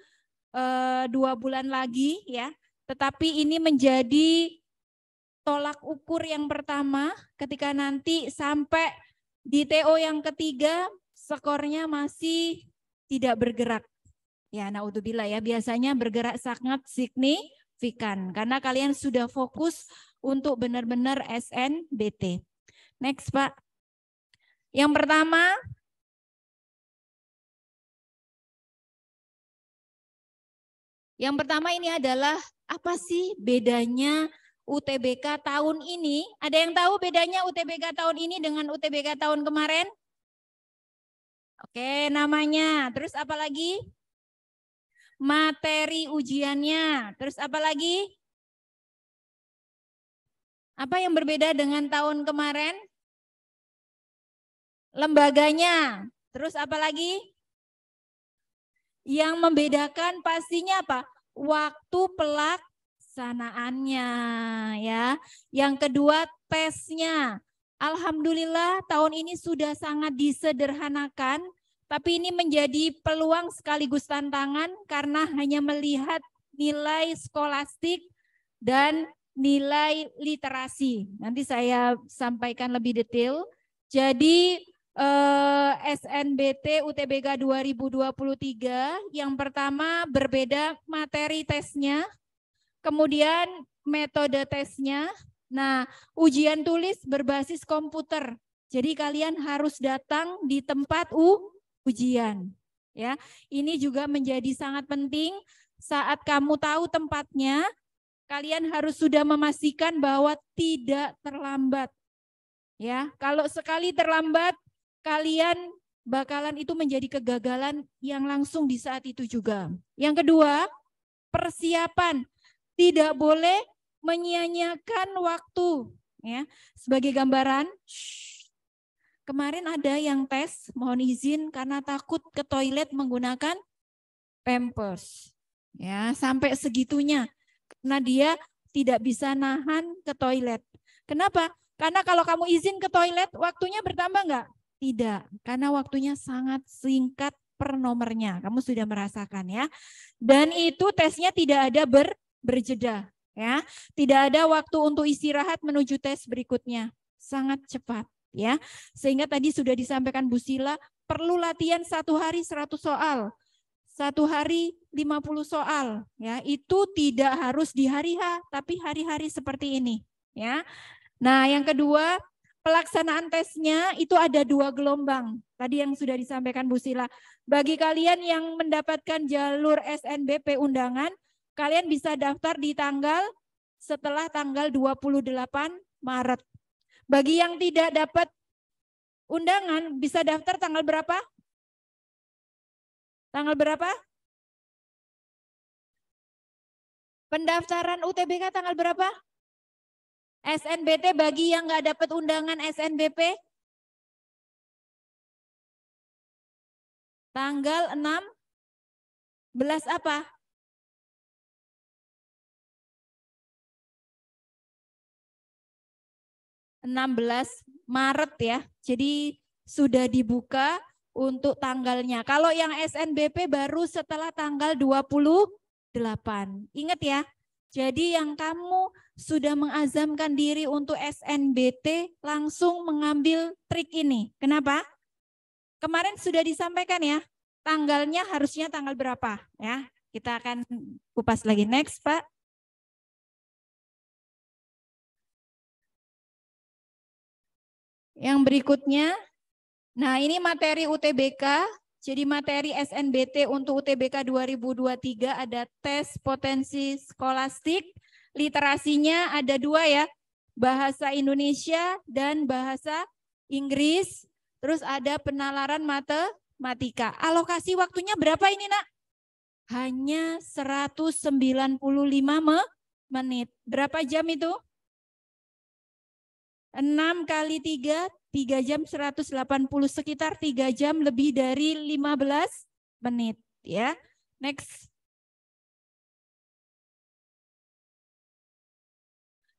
2 bulan lagi ya. Tetapi ini menjadi tolak ukur yang pertama ketika nanti sampai di TO yang ketiga skornya masih tidak bergerak. Ya, naudzubillah ya, biasanya bergerak sangat signifikan karena kalian sudah fokus untuk benar-benar SNBT. Next, Pak. Yang pertama ini adalah apa sih bedanya UTBK tahun ini? Ada yang tahu bedanya UTBK tahun ini dengan UTBK tahun kemarin? Oke, namanya. Terus apa lagi? Materi ujiannya. Terus apa lagi? Apa yang berbeda dengan tahun kemarin? Lembaganya. Terus apa lagi? Yang membedakan pastinya apa? Waktu pelaksanaannya ya. Yang kedua tesnya. Alhamdulillah tahun ini sudah sangat disederhanakan, tapi ini menjadi peluang sekaligus tantangan karena hanya melihat nilai skolastik dan nilai literasi. Nanti saya sampaikan lebih detail. Jadi SNBT UTBK 2023 yang pertama berbeda materi tesnya, kemudian metode tesnya. Nah, ujian tulis berbasis komputer. Jadi kalian harus datang di tempat ujian. Ya, ini juga menjadi sangat penting saat kamu tahu tempatnya, kalian harus sudah memastikan bahwa tidak terlambat. Ya, kalau sekali terlambat, kalian bakalan itu menjadi kegagalan yang langsung di saat itu juga. Yang kedua, persiapan. Tidak boleh menyia-nyiakan waktu. Ya, sebagai gambaran, kemarin ada yang tes, mohon izin karena takut ke toilet menggunakan pampers. Ya, sampai segitunya. Karena dia tidak bisa nahan ke toilet. Kenapa? Karena kalau kamu izin ke toilet, waktunya bertambah enggak? Tidak, karena waktunya sangat singkat per nomornya. Kamu sudah merasakan ya. Dan itu tesnya tidak ada berjeda. Ya, tidak ada waktu untuk istirahat menuju tes berikutnya. Sangat cepat ya. Sehingga tadi sudah disampaikan Bu Sila, perlu latihan 1 hari 100 soal. 1 hari 50 soal. Ya, itu tidak harus di hari H, tapi hari-hari seperti ini. Ya. Nah, yang kedua, pelaksanaan tesnya itu ada 2 gelombang. Tadi yang sudah disampaikan Bu Sila. Bagi kalian yang mendapatkan jalur SNBP undangan, kalian bisa daftar di setelah tanggal 28 Maret. Bagi yang tidak dapat undangan, bisa daftar tanggal berapa? Tanggal berapa? Pendaftaran UTBK tanggal berapa? SNBT bagi yang nggak dapat undangan SNBP? Tanggal 16 apa? 16 Maret ya. Jadi sudah dibuka untuk tanggalnya. Kalau yang SNBP baru setelah tanggal 28. Ingat ya. Jadi yang kamu sudah mengazamkan diri untuk SNBT langsung mengambil trik ini. Kenapa? Kemarin sudah disampaikan ya, tanggalnya harusnya tanggal berapa ya. Kita akan kupas lagi. Next, Pak. Yang berikutnya, nah ini materi UTBK. Jadi materi SNBT untuk UTBK 2023 ada tes potensi skolastik, literasinya ada 2 ya, bahasa Indonesia dan bahasa Inggris, terus ada penalaran matematika. Alokasi waktunya berapa ini nak? Hanya 195 menit. Berapa jam itu? 6 kali 3 jam 180, sekitar 3 jam lebih dari 15 menit ya. Next.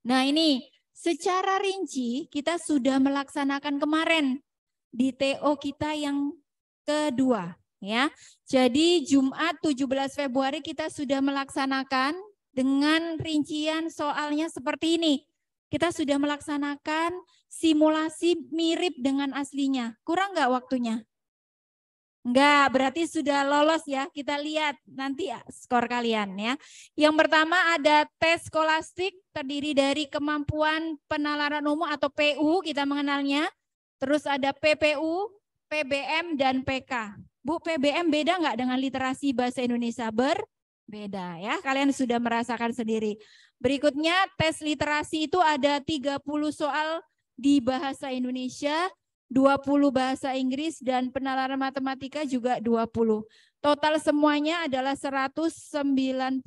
Nah ini secara rinci kita sudah melaksanakan kemarin di TO kita yang kedua ya. Jadi Jumat 17 Februari kita sudah melaksanakan dengan rincian soalnya seperti ini. kita sudah melaksanakan simulasi mirip dengan aslinya. Kurang nggak waktunya? Enggak, berarti sudah lolos ya. Kita lihat nanti skor kalian ya. Yang pertama ada tes skolastik terdiri dari kemampuan penalaran umum atau PU kita mengenalnya. Terus ada PPU, PBM, dan PK. Bu, PBM beda nggak dengan literasi bahasa Indonesia? Berbeda ya. Kalian sudah merasakan sendiri. Berikutnya tes literasi itu ada 30 soal di bahasa Indonesia, 20 bahasa Inggris, dan penalaran matematika juga 20. Total semuanya adalah 195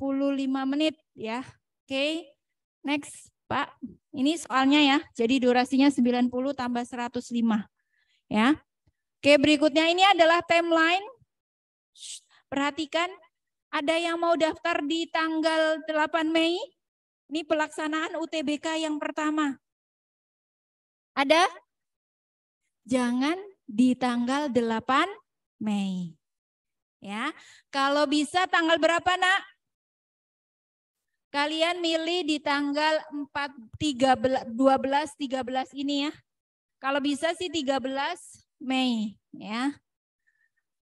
menit ya. Oke. Next, Pak. Ini soalnya ya. Jadi durasinya 90 tambah 105 ya. Oke, berikutnya ini adalah timeline. Perhatikan, ada yang mau daftar di tanggal 8 Mei. Ini pelaksanaan UTBK yang pertama. Ada? Jangan di tanggal 8 Mei. Ya. Kalau bisa tanggal berapa, Nak? Kalian milih di tanggal 12, 13 ini ya. Kalau bisa sih 13 Mei, ya.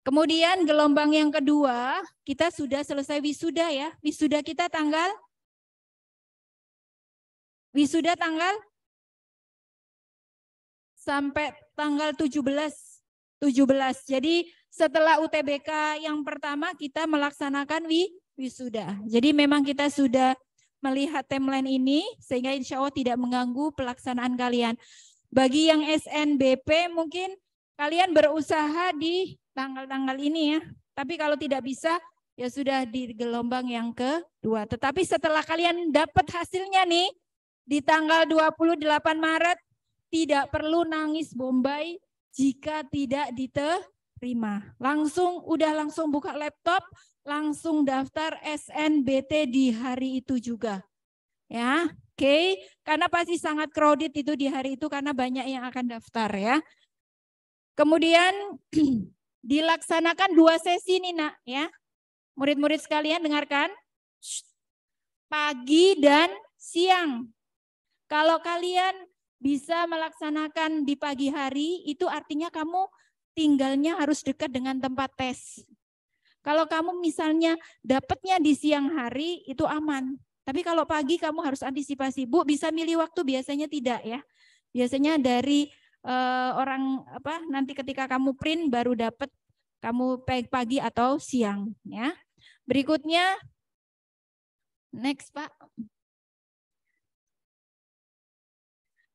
Kemudian gelombang yang kedua, kita sudah selesai wisuda ya. Wisuda kita tanggal sampai tanggal 17. Jadi setelah UTBK yang pertama kita melaksanakan wisuda. Jadi memang kita sudah melihat timeline ini sehingga insya Allah tidak mengganggu pelaksanaan kalian. Bagi yang SNBP mungkin kalian berusaha di tanggal-tanggal ini ya. Tapi kalau tidak bisa ya sudah di gelombang yang kedua. Tetapi setelah kalian dapat hasilnya nih di tanggal 28 Maret, tidak perlu nangis bombay jika tidak diterima. Langsung buka laptop, langsung daftar SNBT di hari itu juga. Ya, oke. Karena pasti sangat crowded itu di hari itu karena banyak yang akan daftar ya. Kemudian dilaksanakan 2 sesi nih Nak ya. Murid-murid sekalian dengarkan. Pagi dan siang. Kalau kalian bisa melaksanakan di pagi hari, itu artinya kamu tinggalnya harus dekat dengan tempat tes. Kalau kamu misalnya dapatnya di siang hari, itu aman. Tapi kalau pagi kamu harus antisipasi. Bu, bisa milih waktu? Biasanya tidak ya. Biasanya dari nanti ketika kamu print baru dapat kamu pagi atau siang ya. Berikutnya, next Pak.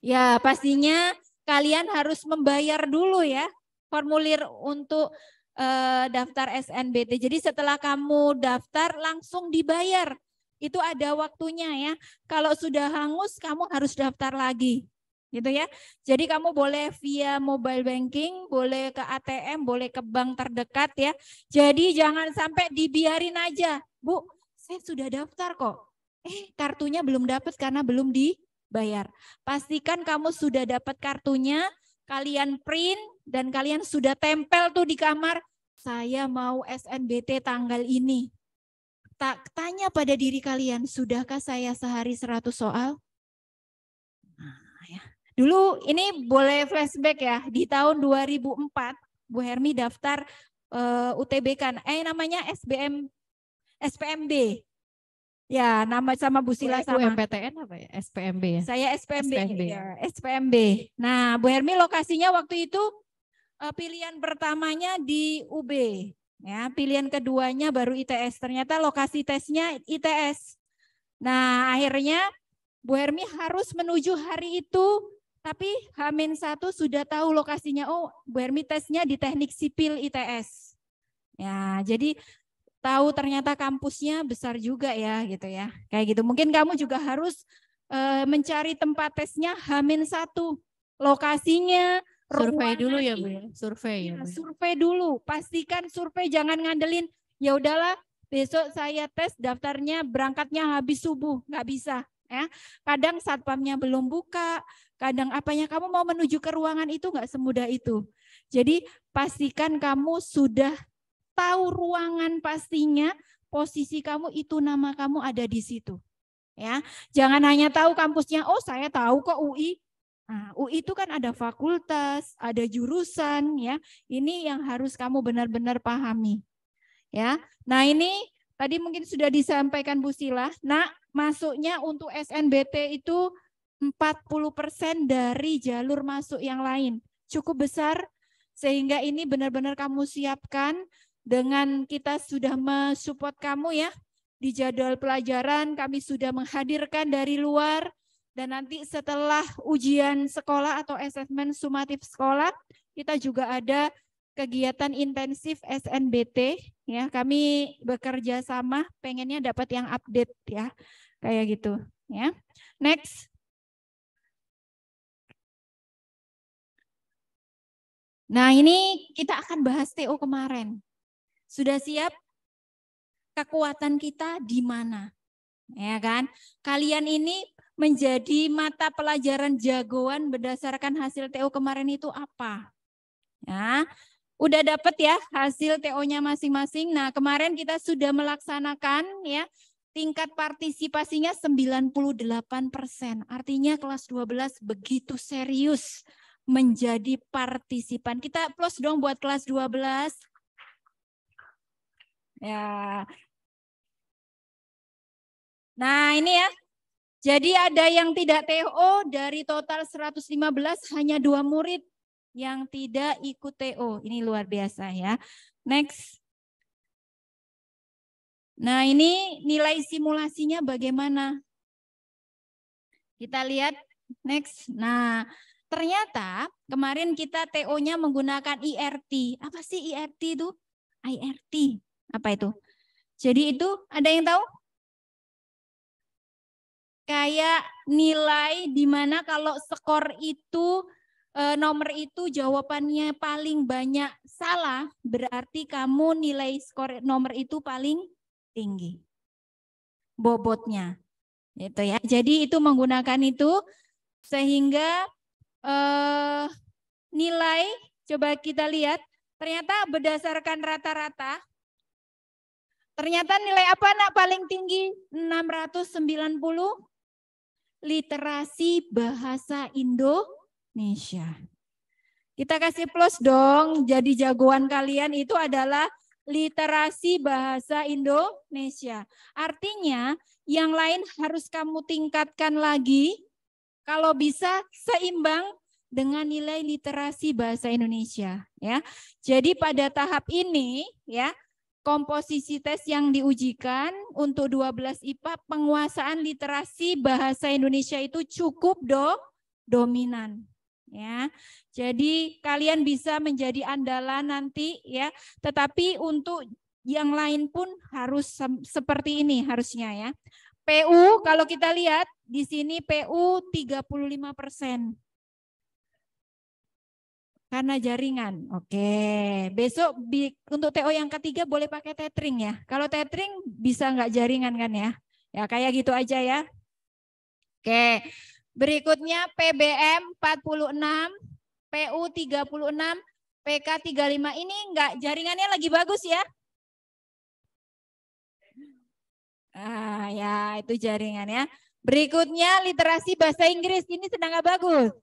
Ya, pastinya kalian harus membayar dulu ya formulir untuk daftar SNBT. Jadi setelah kamu daftar langsung dibayar. Itu ada waktunya ya. Kalau sudah hangus kamu harus daftar lagi. Gitu ya. Jadi kamu boleh via mobile banking, boleh ke ATM, boleh ke bank terdekat ya. Jadi jangan sampai dibiarin aja. Bu, saya sudah daftar kok. Kartunya belum dapat karena belum dibayar. Pastikan kamu sudah dapat kartunya, kalian print dan kalian sudah tempel tuh di kamar. Saya mau SNBT tanggal ini. Tanya pada diri kalian, sudahkah saya sehari 100 soal? Nah, ya. Dulu ini boleh flashback ya, di tahun 2004 Bu Hermi daftar UTBK, namanya SPMB. Ya, nama sama Bu Sila sama. UMPTN apa ya? SPMB ya? Saya SPMB. Ya, SPMB. Nah, Bu Hermi lokasinya waktu itu pilihan pertamanya di UB. Ya, pilihan keduanya baru ITS. Ternyata lokasi tesnya ITS. Nah, akhirnya Bu Hermi harus menuju hari itu, tapi H-1 sudah tahu lokasinya. Oh, Bu Hermi tesnya di Teknik Sipil ITS. Ya, jadi tahu ternyata kampusnya besar juga ya, gitu ya. Kayak gitu. Mungkin kamu juga harus mencari tempat tesnya H-1. Lokasinya, survei dulu ya Bu ya, survei ya. Survei dulu, pastikan survei, jangan ngandelin ya udahlah besok saya tes daftarnya berangkatnya habis subuh, nggak bisa ya. Kadang satpamnya belum buka, kadang apanya, kamu mau menuju ke ruangan itu nggak semudah itu. Jadi pastikan kamu sudah tahu ruangan pastinya, posisi kamu itu, nama kamu ada di situ. Ya, jangan hanya tahu kampusnya, oh saya tahu kok UI. Nah, UI itu kan ada fakultas, ada jurusan ya. Ini yang harus kamu benar-benar pahami. Ya. Nah, ini tadi mungkin sudah disampaikan Bu Sila. Nah, masuknya untuk SNBT itu 40% dari jalur masuk yang lain. Cukup besar sehingga ini benar-benar kamu siapkan dengan kita sudah mensupport kamu ya. Di jadwal pelajaran kami sudah menghadirkan dari luar dan nanti setelah ujian sekolah atau asesmen sumatif sekolah kita juga ada kegiatan intensif SNBT ya. Kami bekerja sama pengennya dapat yang update ya. Kayak gitu ya. Next. Nah, ini kita akan bahas TO kemarin. Sudah siap? Kekuatan kita di mana? Ya kan? Kalian ini menjadi mata pelajaran jagoan berdasarkan hasil TO kemarin itu apa? Ya, udah dapat ya hasil TO-nya masing-masing. Nah, kemarin kita sudah melaksanakan ya tingkat partisipasinya 98%. Artinya kelas 12 begitu serius menjadi partisipan. Kita plus dong buat kelas 12. Ya. Nah, ini ya. Jadi ada yang tidak TO dari total 115 hanya 2 murid yang tidak ikut TO. Ini luar biasa ya. Next. Nah, ini nilai simulasinya bagaimana? Kita lihat next. Nah, ternyata kemarin kita TO-nya menggunakan IRT. Apa sih IRT itu? IRT. Apa itu? Jadi itu ada yang tahu? Kayak nilai di mana kalau skor itu nomor itu jawabannya paling banyak salah, berarti kamu nilai skor nomor itu paling tinggi. Bobotnya. Itu ya. Jadi itu menggunakan itu sehingga nilai coba kita lihat ternyata berdasarkan rata-rata ternyata nilai apa nak paling tinggi? 690 literasi bahasa Indonesia. Kita kasih plus dong. Jadi jagoan kalian itu adalah literasi bahasa Indonesia. Artinya yang lain harus kamu tingkatkan lagi. Kalau bisa seimbang dengan nilai literasi bahasa Indonesia. Ya. Jadi pada tahap ini ya. Komposisi tes yang diujikan untuk 12 IPA penguasaan literasi bahasa Indonesia itu cukup dominan ya. Jadi kalian bisa menjadi andalan nanti ya, tetapi untuk yang lain pun harus seperti ini harusnya ya. PU kalau kita lihat di sini PU 35%. Karena jaringan. Oke, besok untuk TO yang ketiga boleh pakai tethering ya. Kalau tethering bisa nggak jaringan kan ya? Ya kayak gitu aja ya. Oke, berikutnya PBM 46, PU 36, PK 35. Ini nggak jaringannya lagi bagus ya? Ah ya itu jaringan ya. Berikutnya literasi bahasa Inggris ini sedang nggak bagus.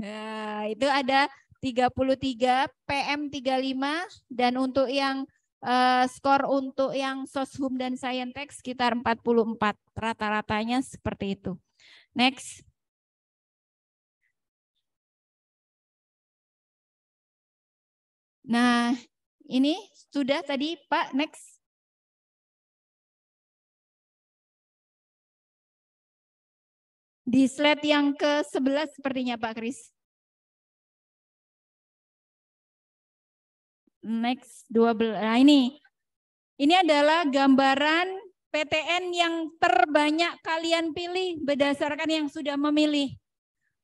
Nah, itu ada 33, PM 35 dan untuk yang skor untuk yang Soshum dan Saintek sekitar 44. Rata-ratanya seperti itu. Next. Nah, ini sudah tadi Pak, next. Di slide yang ke-11 sepertinya Pak Kris. Next 12. Nah ini adalah gambaran PTN yang terbanyak kalian pilih berdasarkan yang sudah memilih.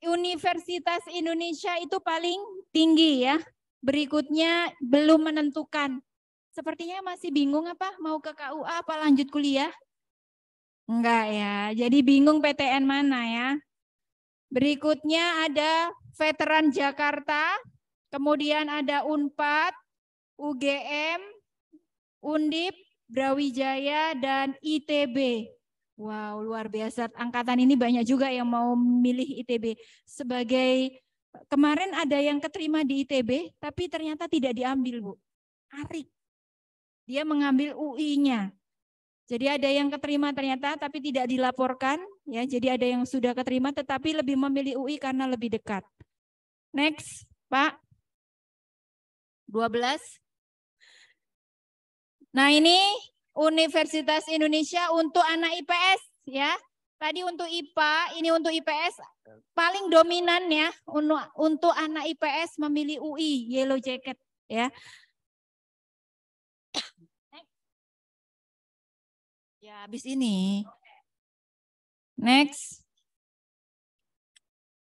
Universitas Indonesia itu paling tinggi ya. Berikutnya belum menentukan. Sepertinya masih bingung apa mau ke KUA apa lanjut kuliah? Enggak ya. Jadi bingung PTN mana ya. Berikutnya ada Veteran Jakarta, kemudian ada Unpad, UGM, Undip, Brawijaya, dan ITB. Wow, luar biasa. Angkatan ini banyak juga yang mau milih ITB. Sebagai kemarin ada yang keterima di ITB, tapi ternyata tidak diambil, Bu. Arik. Dia mengambil UI-nya. Jadi ada yang keterima ternyata, tapi tidak dilaporkan. Ya, jadi ada yang sudah keterima, tetapi lebih memilih UI karena lebih dekat. Next, Pak. 12. Nah ini Universitas Indonesia untuk anak IPS ya. Tadi untuk IPA, ini untuk IPS paling dominan ya untuk anak IPS memilih UI Yellow Jacket ya. Ya habis ini. Next.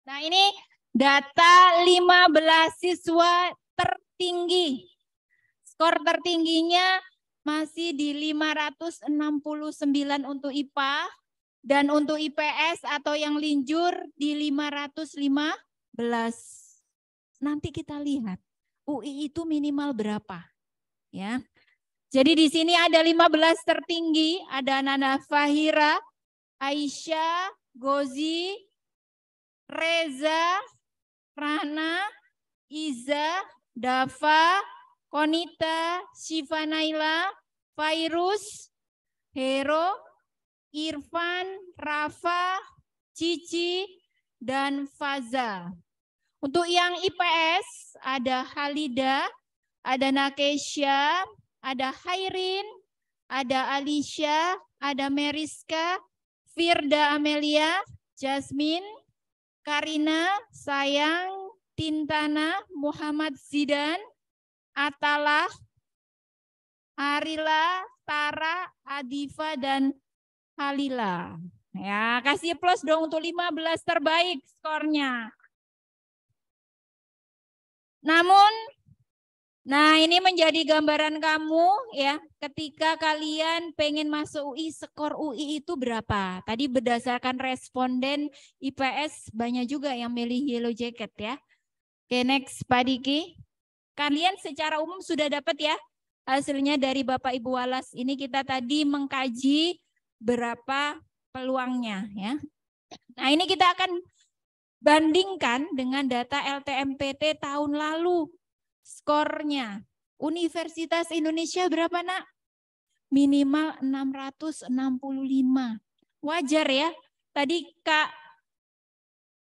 Nah ini data 15 siswa tertinggi. Skor tertingginya masih di 569 untuk IPA dan untuk IPS atau yang linjur di 515. Nanti kita lihat UI itu minimal berapa ya. Jadi di sini ada 15 tertinggi, ada Nana Fahira, Aisyah, Gozi, Reza, Rana, Iza, Dava, Konita, Syifa Naila, Fairuz, Hero, Irfan, Rafa, Cici, dan Faza. Untuk yang IPS ada Halida, ada Nakesha, ada Hairin, ada Alicia, ada Meriska, Firda Amelia, Jasmine, Karina, Sayang, Tintana, Muhammad Zidan, Atalah, Arila, Tara, Adifa, dan Halila. Ya, kasih plus dong untuk 15 terbaik skornya. Namun, nah ini menjadi gambaran kamu ya, ketika kalian pengen masuk UI, skor UI itu berapa? Tadi berdasarkan responden IPS banyak juga yang milih Yellow Jacket ya. Oke, next Pak Diki. Kalian secara umum sudah dapat ya hasilnya dari Bapak Ibu Walas. Ini kita tadi mengkaji berapa peluangnya ya. Nah ini kita akan bandingkan dengan data LTMPT tahun lalu. Skornya. Universitas Indonesia berapa nak? Minimal 665. Wajar ya. Tadi Kak,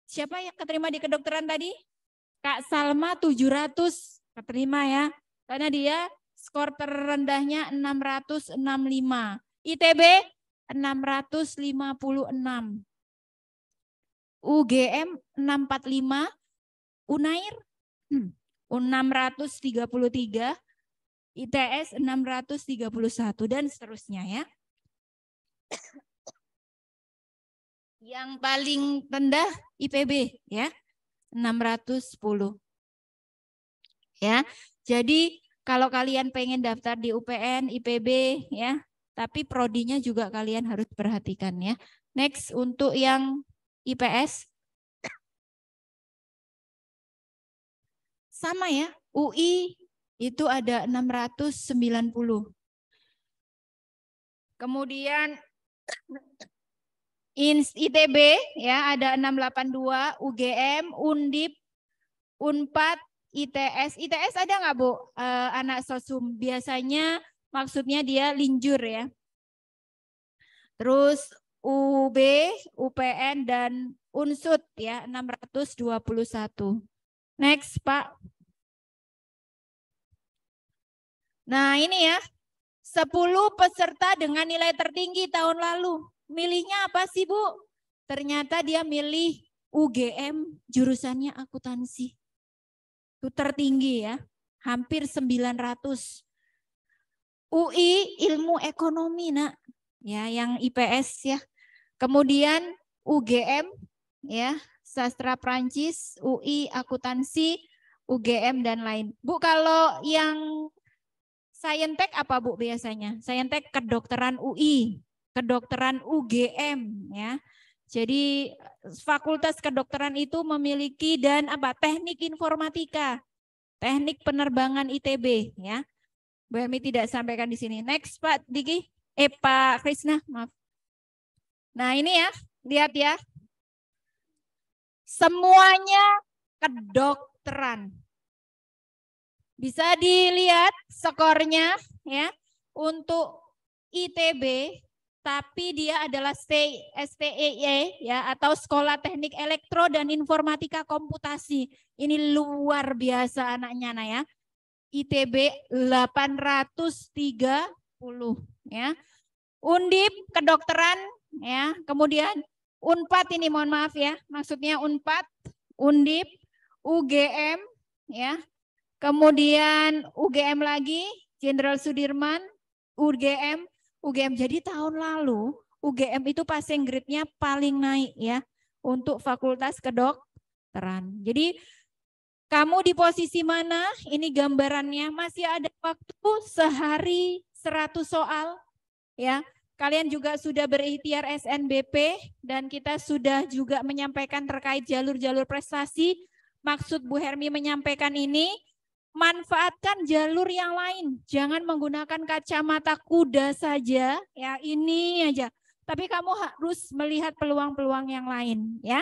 siapa yang keterima di kedokteran tadi? Kak Salma 700 keterima ya. Karena dia skor terendahnya 665. ITB 656. UGM 645. Unair 633. ITS 631 dan seterusnya ya. Yang paling rendah IPB ya. 610. Ya. Jadi kalau kalian pengen daftar di UPN, IPB ya, tapi prodinya juga kalian harus perhatikan ya. Next untuk yang IPS sama ya, UI itu ada 690. Kemudian ITB ya ada 682, UGM, Undip, Unpad, ITS. ITS ada nggak Bu anak sosum? Biasanya maksudnya dia linjur ya. Terus UB, UPN, dan Unsud ya 621. Next Pak. Nah ini ya 10 peserta dengan nilai tertinggi tahun lalu. Milihnya apa sih Bu? Ternyata dia milih UGM jurusannya akuntansi. Itu tertinggi ya, hampir 900. UI ilmu ekonomi nak, ya yang IPS ya. Kemudian UGM ya, sastra Prancis, UI akuntansi, UGM dan lain. Bu kalau yang Saintek apa Bu biasanya? Saintek kedokteran UI, kedokteran UGM ya. Jadi fakultas kedokteran itu memiliki dan apa? Teknik informatika, teknik penerbangan ITB ya. Bu Helmi tidak sampaikan di sini. Next Pak Diki, Pak Krisna, maaf. Nah ini ya, lihat ya. Semuanya kedokteran. Bisa dilihat skornya ya untuk ITB, tapi dia adalah STEE ya atau Sekolah Teknik Elektro dan Informatika Komputasi. Ini luar biasa anaknya nah ya. ITB 830 ya. Undip kedokteran ya. Kemudian Unpad ini mohon maaf ya. Maksudnya Unpad, Undip, UGM ya. Kemudian UGM lagi, Jenderal Sudirman, UGM. Jadi tahun lalu UGM itu passing grade-nya paling naik ya untuk Fakultas Kedokteran. Jadi kamu di posisi mana? Ini gambarannya, masih ada waktu sehari 100 soal ya. Kalian juga sudah berikhtiar SNBP dan kita sudah juga menyampaikan terkait jalur-jalur prestasi. Maksud Bu Hermi menyampaikan ini, manfaatkan jalur yang lain. Jangan menggunakan kacamata kuda saja, ya ini aja. Tapi kamu harus melihat peluang-peluang yang lain, ya.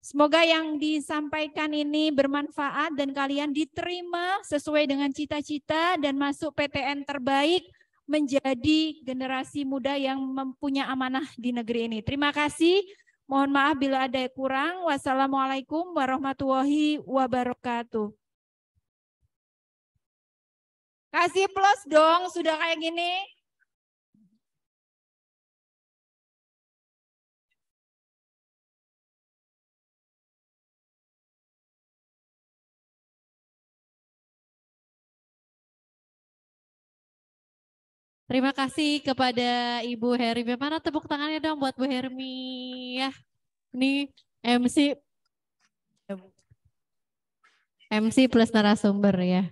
Semoga yang disampaikan ini bermanfaat dan kalian diterima sesuai dengan cita-cita dan masuk PTN terbaik menjadi generasi muda yang mempunyai amanah di negeri ini. Terima kasih. Mohon maaf bila ada yang kurang. Wassalamualaikum warahmatullahi wabarakatuh. Kasih plus dong, sudah kayak gini. Terima kasih kepada Ibu Hermi. Mana tepuk tangannya dong buat Bu Hermi ya. Ini MC plus narasumber ya.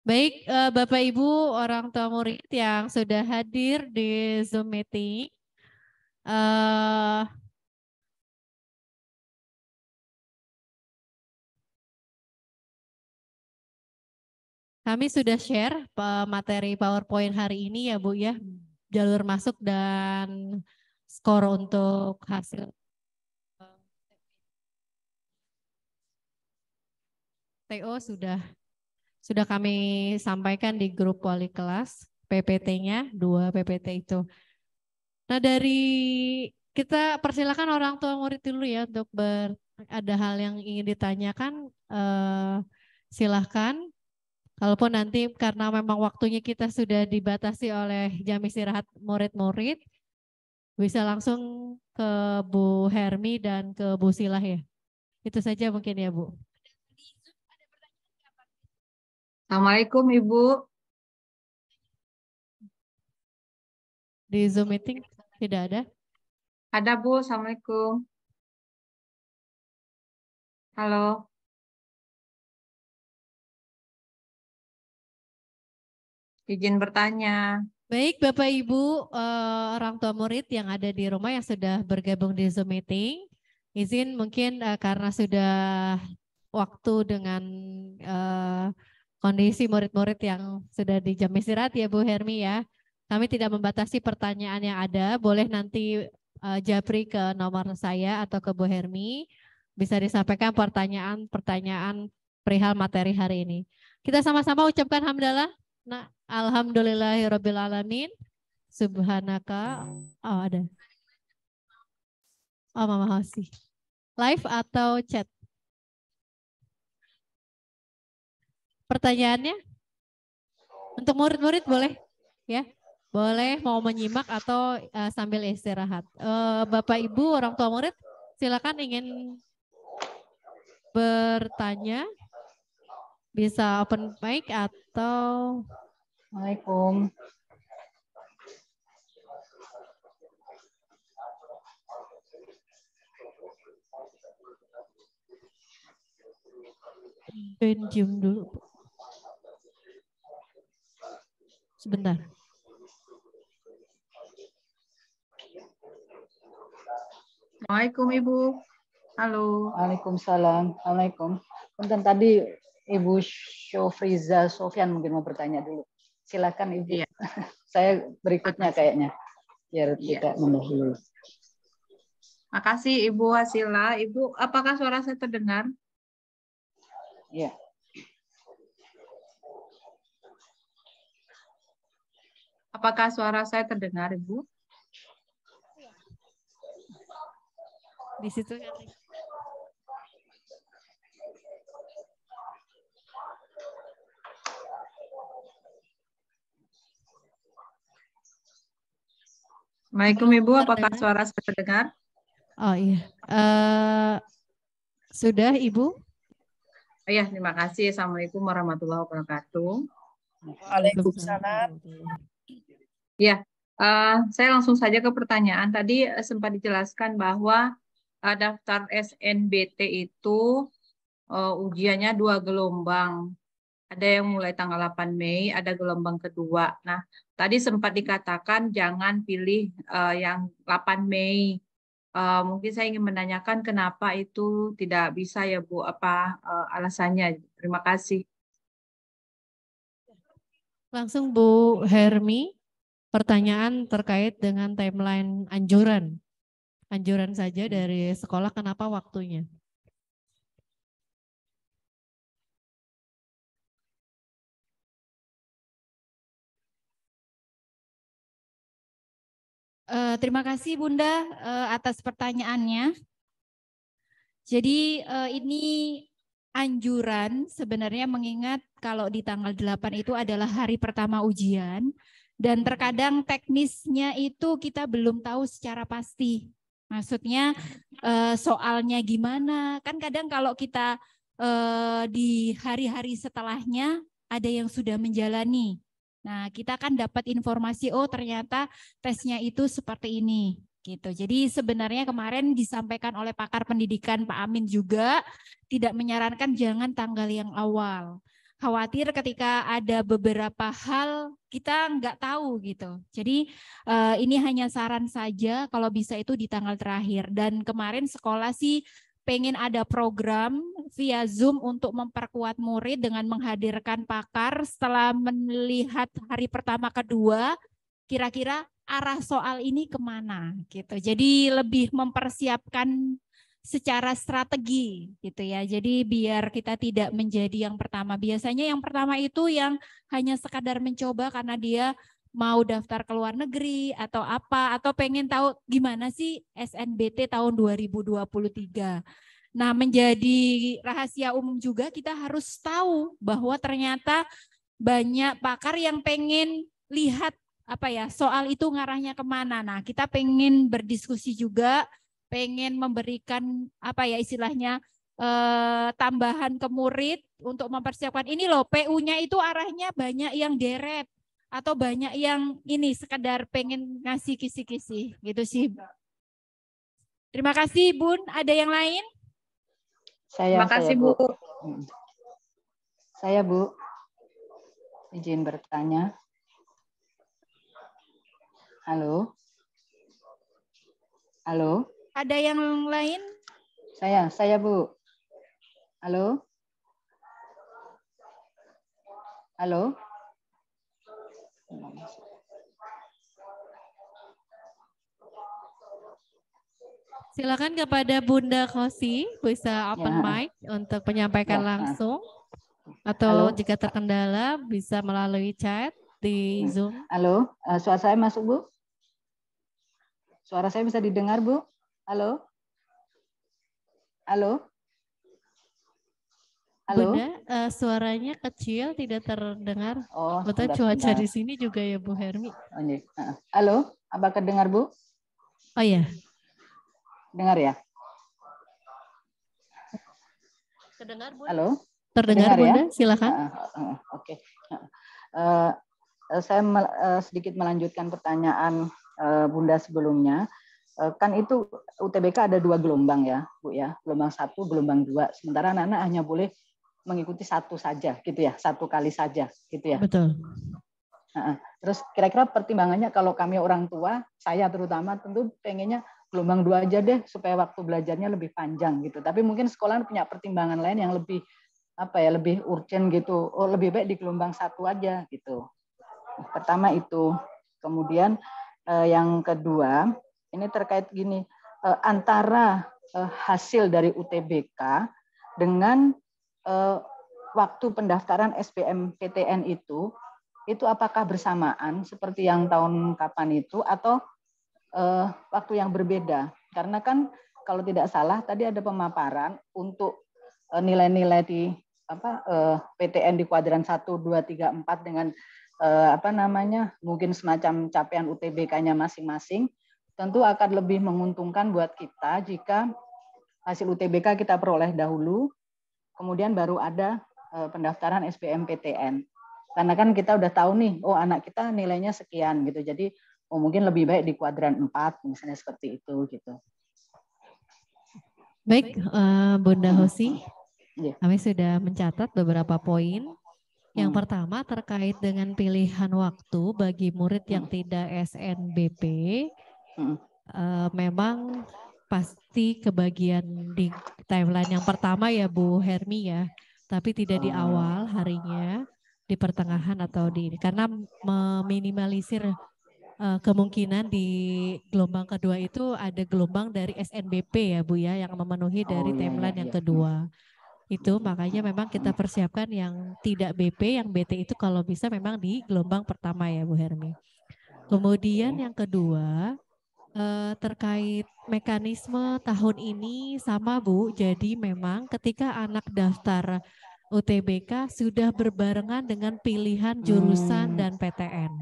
Baik Bapak Ibu orang tua murid yang sudah hadir di Zoom meeting. Kami sudah share materi PowerPoint hari ini ya Bu ya, jalur masuk dan skor untuk hasil. TO sudah kami sampaikan di grup wali kelas, PPT-nya 2 PPT itu. Nah dari kita persilakan orang tua murid dulu ya untuk ada hal yang ingin ditanyakan, silahkan. Kalaupun nanti karena memang waktunya kita sudah dibatasi oleh jam istirahat murid-murid, bisa langsung ke Bu Hermi dan ke Bu Silah ya. Itu saja mungkin ya Bu. Assalamualaikum Ibu. Di Zoom meeting tidak ada? Ada Bu, Assalamualaikum. Halo. Izin bertanya. Baik Bapak Ibu orang tua murid yang ada di rumah yang sudah bergabung di Zoom meeting, izin mungkin karena sudah waktu dengan kondisi murid-murid yang sudah di jam istirahat ya Bu Hermi ya, kami tidak membatasi pertanyaan yang ada, boleh nanti japri ke nomor saya atau ke Bu Hermi, bisa disampaikan pertanyaan perihal materi hari ini. Kita sama-sama ucapkan hamdalah. Nah, alhamdulillahirrabbilalamin. Subhanaka. Oh ada. Oh Mama Hosi. Live atau chat? Pertanyaannya? Untuk murid-murid boleh? Ya, boleh mau menyimak atau sambil istirahat. Bapak Ibu orang tua murid silakan ingin bertanya. Bisa open mic atau... Assalamualaikum. Zoom dulu. Sebentar. Assalamualaikum Ibu. Halo. Waalaikumsalam. Assalamualaikum. Punten tadi Ibu Syofriza Sofyan mungkin mau bertanya dulu. Silakan Ibu. Iya. Saya berikutnya kayaknya biar tidak mendahului. Makasih Ibu Wasila. Ibu, apakah suara saya terdengar? Iya. Apakah suara saya terdengar, Ibu? Di situ ya. Assalamualaikum Ibu, apakah Terdengar? suara saya terdengar? Oh iya. Sudah Ibu? Iya, terima kasih. Assalamualaikum warahmatullahi wabarakatuh. Waalaikumsalam. Ya, saya langsung saja ke pertanyaan. Tadi sempat dijelaskan bahwa daftar SNBT itu ujiannya 2 gelombang. Ada yang mulai tanggal 8 Mei, ada gelombang kedua. Nah, tadi sempat dikatakan jangan pilih yang 8 Mei. Mungkin saya ingin menanyakan kenapa itu tidak bisa ya Bu, apa alasannya? Terima kasih. Langsung Bu Hermi, pertanyaan terkait dengan timeline anjuran. Anjuran saja dari sekolah, kenapa waktunya? Terima kasih Bunda atas pertanyaannya. Jadi ini anjuran sebenarnya mengingat kalau di tanggal 8 itu adalah hari pertama ujian dan terkadang teknisnya itu kita belum tahu secara pasti. Maksudnya soalnya gimana? Kan kadang kalau kita di hari-hari setelahnya ada yang sudah menjalani. Nah, kita kan dapat informasi, oh ternyata tesnya itu seperti ini. Gitu. Jadi sebenarnya kemarin disampaikan oleh pakar pendidikan Pak Amin juga tidak menyarankan jangan tanggal yang awal. Khawatir ketika ada beberapa hal kita nggak tahu gitu. Jadi ini hanya saran saja kalau bisa itu di tanggal terakhir. Dan kemarin sekolah sih pengen ada program via Zoom untuk memperkuat murid dengan menghadirkan pakar setelah melihat hari pertama kedua, kira-kira arah soal ini kemana gitu. Jadi lebih mempersiapkan secara strategi gitu ya. Jadi biar kita tidak menjadi yang pertama. Biasanya yang pertama itu yang hanya sekadar mencoba karena dia mau daftar ke luar negeri atau apa, atau pengen tahu gimana sih SNBT tahun 2023. Nah, menjadi rahasia umum juga kita harus tahu bahwa ternyata banyak pakar yang pengen lihat apa ya soal itu ngarahnya kemana. Nah, kita pengen berdiskusi juga, pengen memberikan apa ya istilahnya tambahan ke murid untuk mempersiapkan ini loh PU-nya itu arahnya banyak yang deret atau banyak yang ini sekedar pengen ngasih kisi-kisi gitu sih. Terima kasih Bun. Ada yang lain? Terima kasih Bu. Saya Bu, izin bertanya. Halo. Halo. Ada yang lain? Saya Bu. Halo. Halo. Silakan kepada Bunda Kosi, bisa open mic untuk menyampaikan langsung. Atau jika terkendala bisa melalui chat di Zoom. Halo, suara saya masuk Bu? Suara saya bisa didengar Bu? Halo? Halo? Halo? Bunda, suaranya kecil, tidak terdengar. Oh, betul cuaca di sini juga ya Bu Hermi. Oh, iya. Halo, apakah dengar Bu? Oh ya. Dengar ya? Terdengar Bu? Halo? Terdengar Bunda, ya? silakan. Oke. Saya sedikit melanjutkan pertanyaan Bunda sebelumnya. Kan itu UTBK ada 2 gelombang ya, Bu ya. Gelombang 1, gelombang 2. Sementara anak-anak hanya boleh mengikuti 1 saja gitu ya, 1 kali saja gitu ya. Betul. Terus kira-kira pertimbangannya kalau kami orang tua, saya terutama tentu pengennya gelombang 2 aja deh supaya waktu belajarnya lebih panjang gitu. Tapi mungkin sekolah punya pertimbangan lain yang lebih apa ya, lebih urgent gitu. Oh, lebih baik di gelombang 1 aja gitu. Pertama itu. Kemudian yang kedua, ini terkait gini, antara hasil dari UTBK dengan waktu pendaftaran SBMPTN itu apakah bersamaan seperti yang tahun kapan itu atau waktu yang berbeda? Karena kan kalau tidak salah tadi ada pemaparan untuk nilai-nilai di PTN di kuadran 1, 2, 3, 4 dengan mungkin semacam capaian UTBK-nya masing-masing, tentu akan lebih menguntungkan buat kita jika hasil UTBK kita peroleh dahulu, kemudian baru ada pendaftaran SBMPTN. Karena kan kita udah tahu nih, oh anak kita nilainya sekian gitu, jadi mungkin lebih baik di kuadran 4, misalnya seperti itu gitu. Baik, Bunda Hosi. Kami sudah mencatat beberapa poin. Yang pertama terkait dengan pilihan waktu bagi murid yang tidak SNBP, memang pasti kebagian di timeline yang pertama ya Bu Hermi ya, tapi tidak di awal harinya, di pertengahan atau karena meminimalisir kemungkinan di gelombang kedua itu ada gelombang dari SNBP ya Bu ya, yang memenuhi dari timeline yang kedua. Itu makanya memang kita persiapkan yang tidak BP, yang BT itu kalau bisa memang di gelombang pertama ya Bu Hermi. Kemudian yang kedua terkait mekanisme tahun ini sama Bu, jadi memang ketika anak daftar UTBK sudah berbarengan dengan pilihan jurusan dan PTN.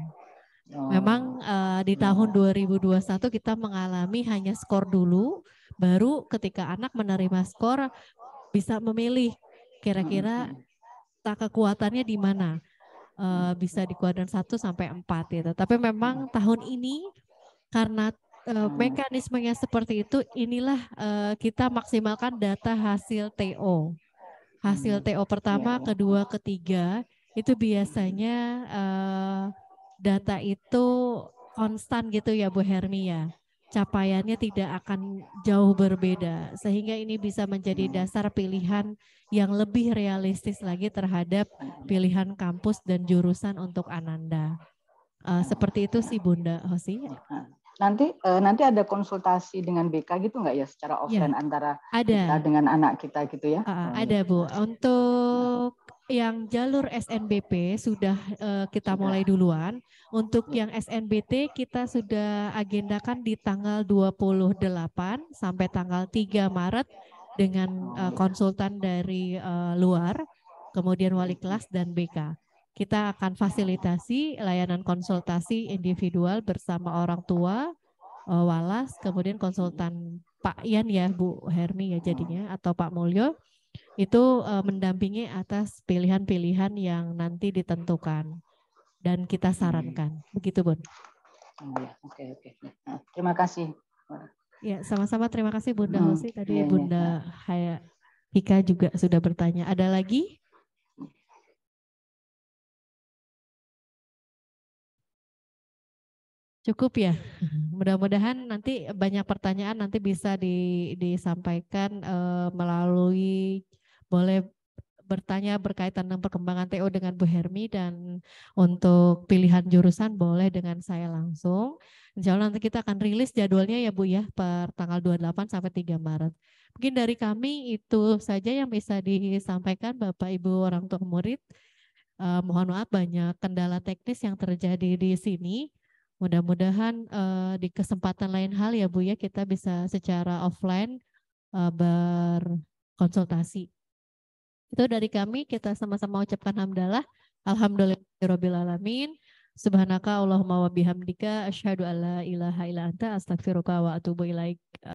Memang di tahun 2021 kita mengalami hanya skor dulu, baru ketika anak menerima skor bisa memilih kira-kira kekuatannya di mana, bisa di kuadran 1 sampai 4 gitu. Tapi memang tahun ini karena mekanismenya seperti itu, inilah kita maksimalkan data hasil TO. Hasil TO pertama, kedua, ketiga itu biasanya data itu konstan gitu ya Bu Hermi ya. Capaiannya tidak akan jauh berbeda, sehingga ini bisa menjadi dasar pilihan yang lebih realistis lagi terhadap pilihan kampus dan jurusan untuk Ananda. Seperti itu sih Bunda Hosi. Nanti ada konsultasi dengan BK gitu nggak ya secara offline antara kita dengan anak kita gitu ya? Ada Bu. Untuk yang jalur SNBP sudah kita mulai duluan. Untuk yang SNBT kita sudah agendakan di tanggal 28 sampai tanggal 3 Maret dengan konsultan dari luar, kemudian wali kelas dan BK. Kita akan fasilitasi layanan konsultasi individual bersama orang tua, walas, kemudian konsultan Pak Ian ya Bu Hermi ya jadinya, atau Pak Mulyo, itu mendampingi atas pilihan-pilihan yang nanti ditentukan dan kita sarankan. Begitu Bun. Oke. Terima kasih. Ya, sama-sama terima kasih Bunda Hosi. Tadi Bunda Hika juga sudah bertanya. Ada lagi? Cukup ya. Mudah-mudahan nanti banyak pertanyaan nanti bisa disampaikan melalui, boleh bertanya berkaitan dengan perkembangan TO dengan Bu Hermi, dan untuk pilihan jurusan boleh dengan saya langsung. Insya Allah nanti kita akan rilis jadwalnya ya Bu ya per tanggal 28 sampai 3 Maret. Mungkin dari kami itu saja yang bisa disampaikan Bapak Ibu orang tua murid. Mohon maaf banyak kendala teknis yang terjadi di sini. Mudah-mudahan di kesempatan lain hal ya Bu ya kita bisa secara offline berkonsultasi. Itu dari kami, kita sama-sama ucapkan hamdalah. Alhamdulillahirabbil alamin. Subhanaka Allahumma wa bihamdika asyhadu alla ilaha illa anta astaghfiruka wa atubu ilaik.